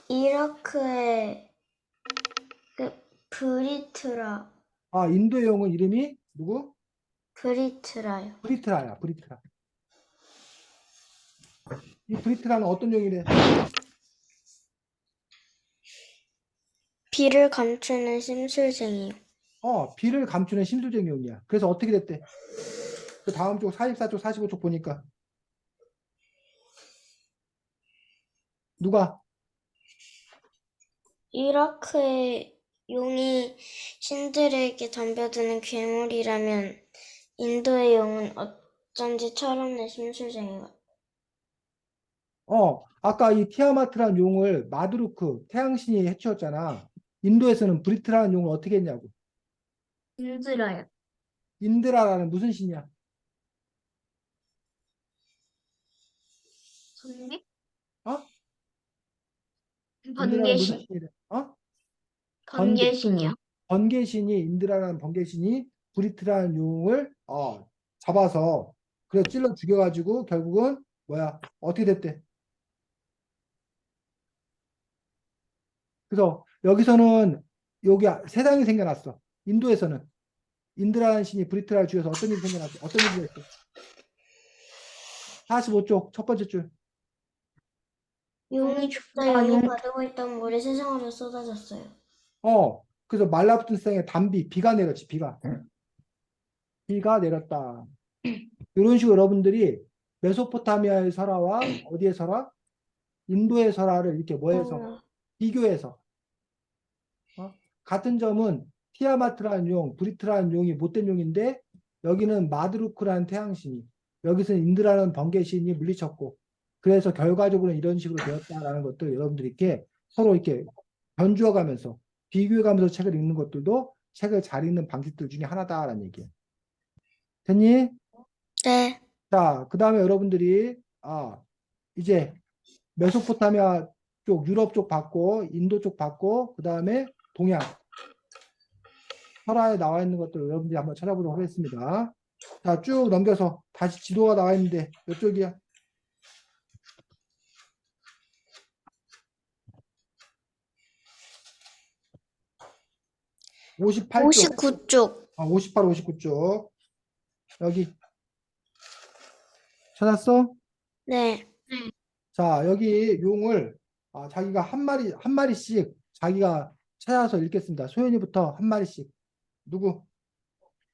이라크의 그 브리트라, 인도의 용은 이름이 누구? 브리트라요. 브리트라야. 브리트라. 이 브리트라는 어떤 용이래? 피를 감추는 심술쟁이요. 비를 감추는 심술쟁이 용이야. 그래서 어떻게 됐대? 그 다음 쪽 44쪽, 45쪽 보니까 누가? 이라크의 용이 신들에게 덤벼드는 괴물이라면 인도의 용은 어쩐지 철없는 심술쟁이 같아. 아까 이 티아마트라는 용을 마드루크, 태양신이 해치웠잖아. 인도에서는 브리트라는 용을 어떻게 했냐고. 인드라요. 인드라라는 무슨 신이야? 번개? 어? 인드라는 무슨 번개신. 신이래? 번개. 번개신이요. 번개신이 인드라라는 번개신이 브리트라는 용을 잡아서 그래 찔러 죽여가지고 결국은 뭐야 어떻게 됐대? 그래서 여기서는 여기 세상이 생겨났어. 인도에서는 인드라는 신이 브리트라를 죽여서 어떤 일이 생겨났어? 어떤 일이 있어? 45쪽 첫 번째 줄. 용이 죽자 용이 가지고 있던 물이 세상으로 쏟아졌어요. 그래서 말라붙은 세상에 비가 내렸지. 비가 내렸다. 이런 식으로 여러분들이 메소포타미아의 설화와 어디의 설화? 인도의 설화를 이렇게 뭐해서 비교해서 같은 점은 티아마트라는 용, 브리트라는 용이 못된 용인데 여기는 마드루크라는 태양신이 여기서는 인드라는 번개신이 물리쳤고 그래서 결과적으로 이런 식으로 되었다라는 것들 여러분들이 이렇게 서로 이렇게 변주어 가면서 비교해 가면서 책을 읽는 것들도 책을 잘 읽는 방식들 중에 하나다라는 얘기예요. 됐니? 네. 자, 그 다음에 여러분들이 이제 메소포타미아 쪽, 유럽 쪽 봤고 인도 쪽 봤고 그 다음에 동양 설화에 나와 있는 것들 여러분들이 한번 찾아보도록 하겠습니다. 자, 쭉 넘겨서 다시 지도가 나와 있는데 몇 쪽이야? 58쪽. 59쪽. 58, 59쪽. 여기 찾았어? 네. 자, 여기 용을 자기가 한 마리씩 자기가 찾아서 읽겠습니다. 소연이부터 한 마리씩. 누구?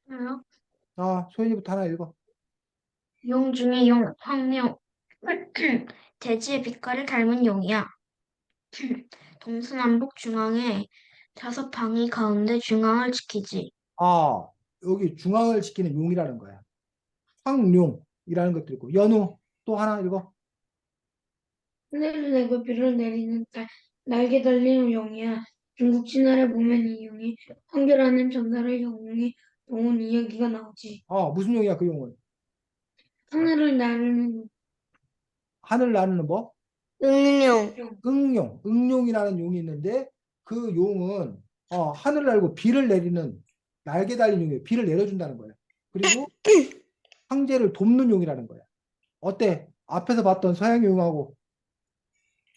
저요? 소연이부터 하나 읽어. 용 중에 용, 황룡. 돼지의 빛깔을 닮은 용이야. 동서남북 중앙에 5방이 가운데 중앙을 지키지. 여기 중앙을 지키는 용이라는 거야. 황룡이라는 것도 있고. 연우 또 하나 읽어. 하늘을 내고 비를 내리는 날개 달린 용이야. 중국 진화를 보면 이 용이 황교라는 전설의 영웅이 나온 이야기가 나오지. 무슨 용이야 그 용은? 하늘을 나르는 용. 하늘 나르는 뭐? 응용. 응용이라는 용이 있는데 그 용은 하늘 날고 비를 내리는 날개 달린 용이에요. 비를 내려준다는 거야. 그리고 황제를 돕는 용이라는 거야. 어때? 앞에서 봤던 서양 용하고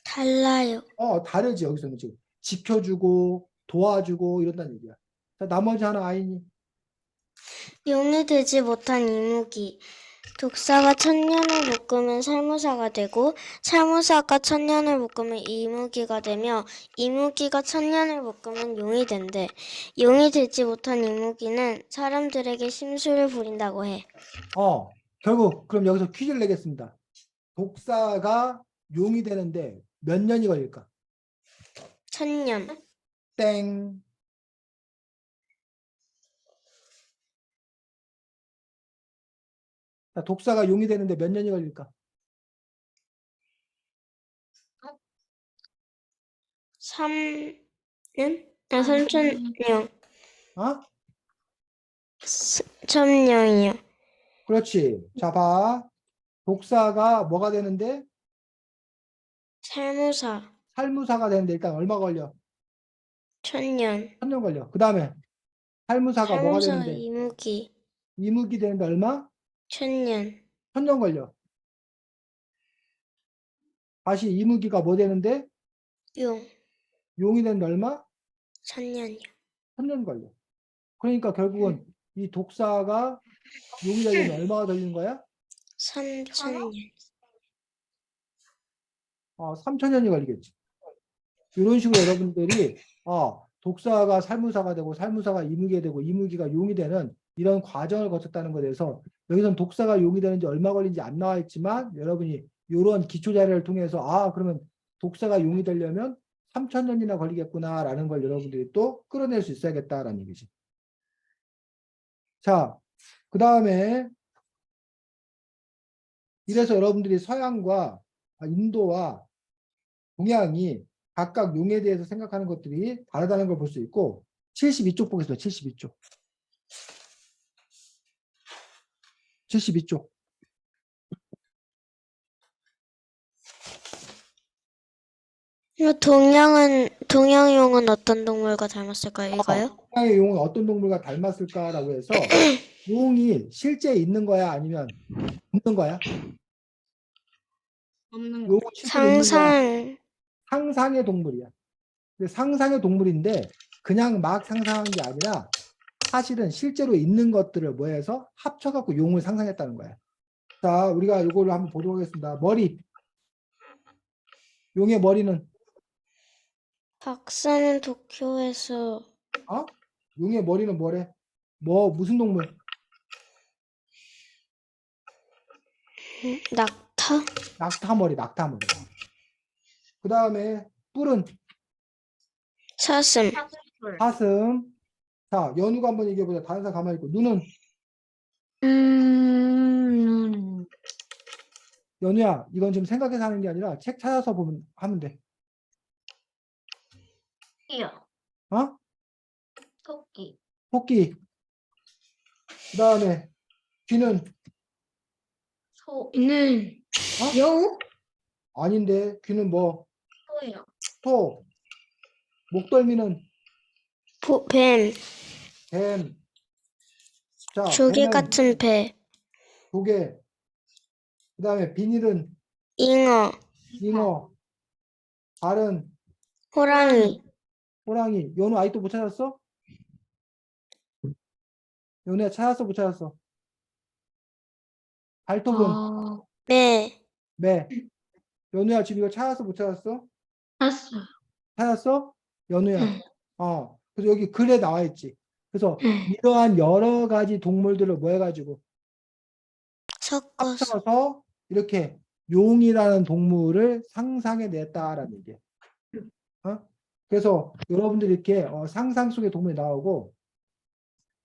달라요. 다르지. 여기서는 지금 지켜주고 도와주고 이런다는 얘기야. 자, 나머지 하나 아이니. 용이 되지 못한 이무기. 독사가 1000년을 묶으면 살무사가 되고 살무사가 1000년을 묶으면 이무기가 되며 이무기가 1000년을 묶으면 용이 된대. 용이 되지 못한 이무기는 사람들에게 심술을 부린다고 해. 결국 그럼 여기서 퀴즈를 내겠습니다. 독사가 용이 되는데 몇 년이 걸릴까? 1000년. 땡. 자, 독사가 용이 되는데 몇 년이 걸릴까? 3년? 3,000년. 어? 1,000년이요. 그렇지. 자, 봐. 독사가 뭐가 되는데? 살무사. 살무사가 되는데 일단 얼마 걸려? 1,000년. 1000년 걸려. 그 다음에 살무사가 뭐가 살무사가 되는데? 이무기. 이무기 되는데 얼마? 1,000년. 1000년 걸려. 다시 이무기가 뭐 되는데? 용. 용이 되는데 얼마? 1,000년이요. 1000년 걸려. 그러니까 결국은 이 독사가 용이 되려면 얼마가 걸리는 거야? 3,000년. 3000년이 걸리겠지. 이런 식으로 여러분들이 독사가 살무사가 되고 살무사가 이무기가 되고 이무기가 용이 되는 이런 과정을 거쳤다는 것에 대해서 여기서는 독사가 용이 되는지 얼마 걸린지 안 나와 있지만 여러분이 이런 기초 자료를 통해서 그러면 독사가 용이 되려면 3000년이나 걸리겠구나라는 걸 여러분들이 또 끌어낼 수 있어야겠다라는 얘기지. 자, 그 다음에 이래서 여러분들이 서양과 인도와 동양이 각각 용에 대해서 생각하는 것들이 다르다는 걸 볼 수 있고 72쪽 보겠습니다. 72쪽. 72쪽. 동양용은 어떤 동물과 닮았을까요? 이거요? 동양의 용은 어떤 동물과 닮았을까라고 해서 용이 실제 있는 거야? 아니면 없는 거야? 없는 거. 용은 실제로 있는 거야? 상상. 상상의 동물이야. 근데 상상의 동물인데 그냥 막 상상한 게 아니라 사실은 실제로 있는 것들을 뭐해서 합쳐갖고 용을 상상했다는 거야. 자, 우리가 이거를 한번 보도록 하겠습니다. 머리. 용의 머리는 박사는 도쿄에서 용의 머리는 뭐래? 무슨 동물? 낙타? 낙타머리. 그 다음에 뿔은 사슴. 사슴뿔. 사슴. 자, 연우가 한번 얘기해보자. 다른 사람 가만히 있고. 눈은 눈. 연우야, 이건 좀 생각해서 하는 게 아니라 책 찾아서 하면 돼. 토끼요. 어? 토끼. 토끼. 그 다음에 귀는 소. 이는 어? 여우? 아닌데 귀는 뭐? 소예요. 소. 목덜미는 뱀. 뱀. 자, 조개 뱀은 같은 배. 조개. 그 다음에 비닐은 잉어. 잉어. 발은 호랑이. 호랑이. 연우 아직도 못 찾았어? 연우야 찾았어 못 찾았어? 발톱은 매. 매. 연우야 지금 이거 찾았어 못 찾았어? 알았어요. 찾았어? 연우야. 응. 그래서 여기 글에 나와 있지. 그래서 이러한 여러 가지 동물들을 뭐 해가지고 섞어서. 합쳐서 이렇게 용이라는 동물을 상상해 냈다라는 얘기예요. 그래서 여러분들이 이렇게 상상 속의 동물이 나오고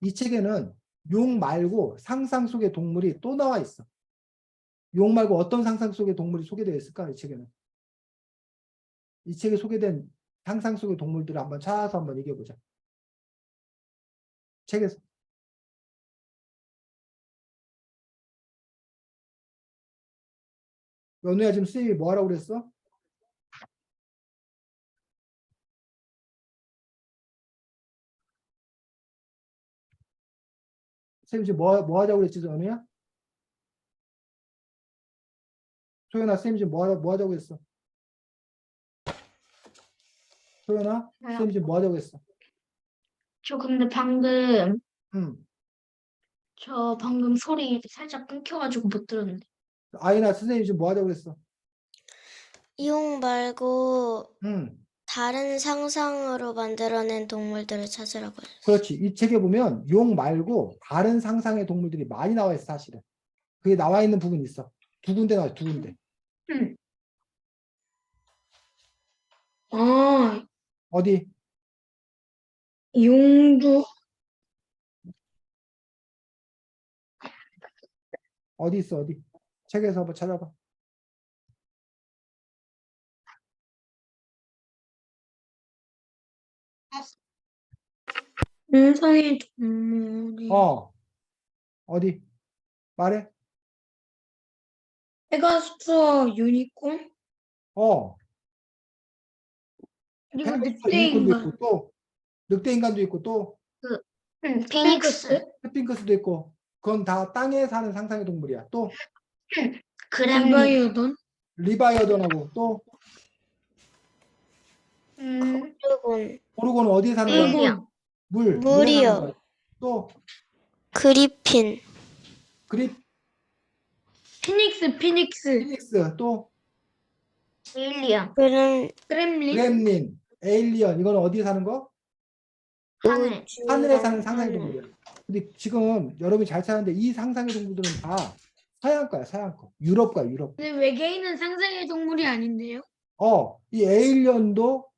이 책에는 용 말고 상상 속의 동물이 또 나와 있어. 용 말고 어떤 상상 속의 동물이 소개되어 있을까? 이 책에는. 이 책에 소개된 상상 속의 동물들을 한번 찾아서 한번 얘기해 보자. 책에서. 연우야 지금 쌤이 뭐 하라고 그랬어? 쌤이 지금 뭐 하자고 그랬지, 연우야? 소연아, 쌤이 지금 뭐 하자고 했어? 소연아, 쌤이 지금 뭐 하자고 했어? 저 근데 방금 응. 저 방금 소리 살짝 끊겨가지고 못 들었는데. 아이나 선생님이 지금 뭐 하자고 그랬어? 용 말고 응. 다른 상상으로 만들어낸 동물들을 찾으라고 했어요. 그렇지. 이 책에 보면 용 말고 다른 상상의 동물들이 많이 나와 있어, 사실은. 그게 나와 있는 부분이 있어. 두 군데 나와, 두 군데. 어디? 용도 어디 있어, 어디? 책에서 한번 찾아봐. 음성의 동물이 어디? 말해. 페가수스와 유니콘 어, 그리고 페가수스와 늑대 유니콘도 인간 있고, 또, 늑대 인간도 있고, 또, 피닉스, 스핑크스도 있고, 그건 다 땅에 사는 상상의 동물이야. 또, 그램린, 리바이어돈 리바이어던하고, 또, 그리고 고르곤은 어디에 사는 거야? 에일리언, 물에 사는 물이요. 거야. 또, 그리핀, 그립, 피닉스 피닉스, 또, 에일리언, 그럼 그렘린 그렘린, 에일리언, 이건 어디에 사는 거? 하늘, 하늘에 사는 우주랑 상상의 하늘. 동물이야. 근데 지금 여러분이 잘 찾았는데 이 상상의 동물들은 다 서양 거야, 서양 거. 유럽 거야, 유럽. 근데 외계인은 상상의 동물이 아닌데요? 이 에일리언도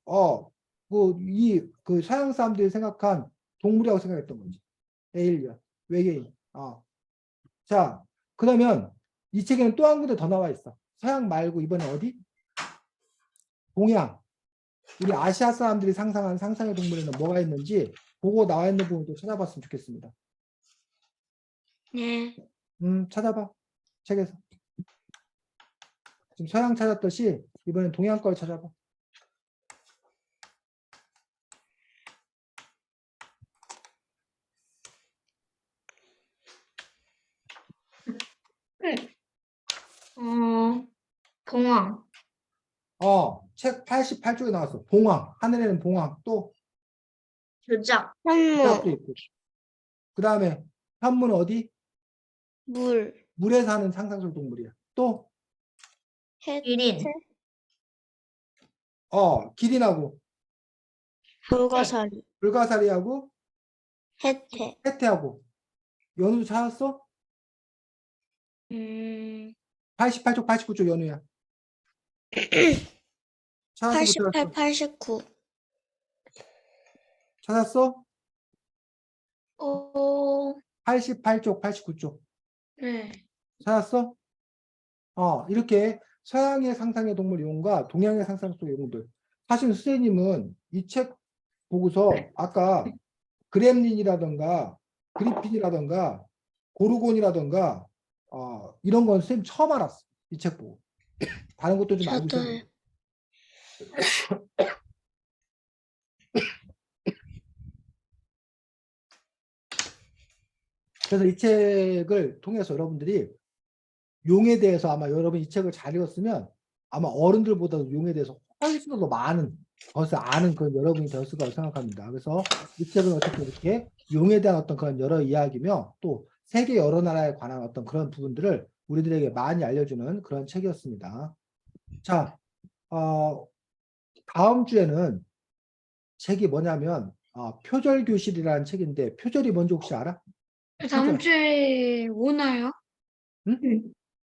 그 서양 사람들이 생각한 동물이라고 생각했던 거지. 에일리언, 외계인. 자, 그러면 이 책에는 또 한 군데 더 나와 있어. 서양 말고 이번에 어디? 동양. 우리 아시아 사람들이 상상한 상상의 동물에는 뭐가 있는지 보고 나와 있는 부분도 찾아봤으면 좋겠습니다. 네. 찾아봐. 책에서. 지금 서양 찾았듯이 이번엔 동양 걸 찾아봐. 봉황, 책 88쪽에 나왔어. 봉황. 하늘에는 봉황. 또 조작, 기압도 현무, 있고. 그 다음에 현무는 어디? 물, 물에 사는 상상적 동물이야. 또 해, 기린, 기린하고 불가사리, 불가사리하고 해태, 해태하고 연우 찾았어? 음, 88쪽, 89쪽 연우야. 찾았어, 못 88, 찾았어? 89. 찾았어? 어, 88쪽, 89쪽. 네. 찾았어? 이렇게 서양의 상상의 동물 용과 동양의 상상의 용들. 사실 선생님은 이 책 보고서 아까 그렘린이라던가 그리핀이라던가 고르곤이라던가 이런 건 선생님 처음 알았어. 이 책 보고. 다른 것도 좀 알고 저도요. 있었는데. 그래서 이 책을 통해서 여러분들이 용에 대해서 아마 여러분 이 책을 잘 읽었으면 아마 어른들보다도 용에 대해서 훨씬 더 많은 것을 아는 그런 여러분이 되었을 거라고 생각합니다. 그래서 이 책은 어쨌든 이렇게 용에 대한 어떤 그런 여러 이야기며 또 세계 여러 나라에 관한 어떤 그런 부분들을 우리들에게 많이 알려주는 그런 책이었습니다. 자, 다음 주에는 책이 뭐냐면 표절교실이라는 책인데 표절이 뭔지 혹시 알아? 다음 표절. 주에 오나요? 응?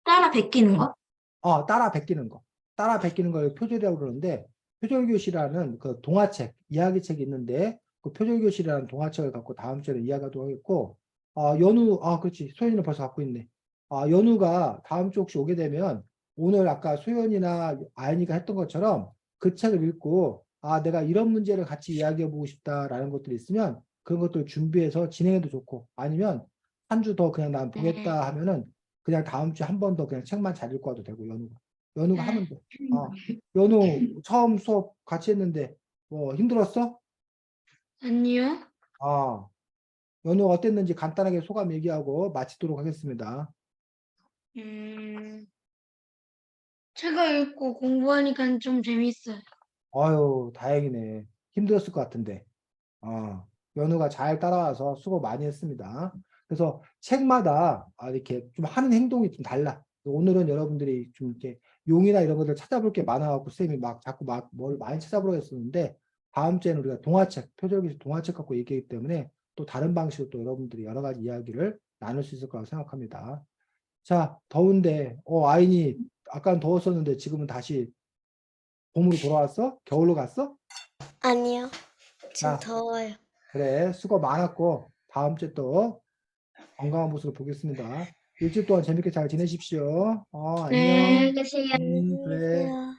따라 베끼는 거? 따라 베끼는 거. 따라 베끼는 걸 표절이라고 그러는데 표절교실이라는 그 동화책, 이야기책이 있는데 그 표절교실이라는 동화책을 갖고 다음 주에는 이야기하도록 하겠고 연우, 그렇지. 소연이는 벌써 갖고 있네. 연우가 다음 주 혹시 오게 되면 오늘 아까 소연이나 아연이가 했던 것처럼 그 책을 읽고 내가 이런 문제를 같이 이야기해 보고 싶다라는 것들이 있으면 그런 것들 준비해서 진행해도 좋고 아니면 한 주 더 그냥 난 보겠다 하면은 그냥 다음 주에 한 번 더 그냥 책만 잘 읽고 와도 되고 연우가 하면 돼. 연우 처음 수업 같이 했는데 뭐 힘들었어? 아니요. 연우 어땠는지 간단하게 소감 얘기하고 마치도록 하겠습니다. 책을 읽고 공부하니까 좀 재밌어요. 아유, 다행이네. 힘들었을 것 같은데. 연우가 잘 따라와서 수고 많이 했습니다. 그래서 책마다 이렇게 좀 하는 행동이 좀 달라. 오늘은 여러분들이 좀 이렇게 용이나 이런 것들 찾아볼 게 많아갖고 쌤이 자꾸 뭘 많이 찾아보려고 했었는데 다음 주에는 우리가 동화책, 표절기술 동화책 갖고 얘기하기 때문에 또 다른 방식으로 또 여러분들이 여러 가지 이야기를 나눌 수 있을 거라고 생각합니다. 자, 더운데, 아인이 아까는 더웠었는데 지금은 다시 봄으로 돌아왔어? 겨울로 갔어? 아니요. 지금 자, 더워요. 그래. 수고 많았고, 다음 주에 또 건강한 모습을 보겠습니다. 일주일 동안 재밌게 잘 지내십시오. 안녕. 네. 안녕히 계세요. 그래. 안녕히 계세요.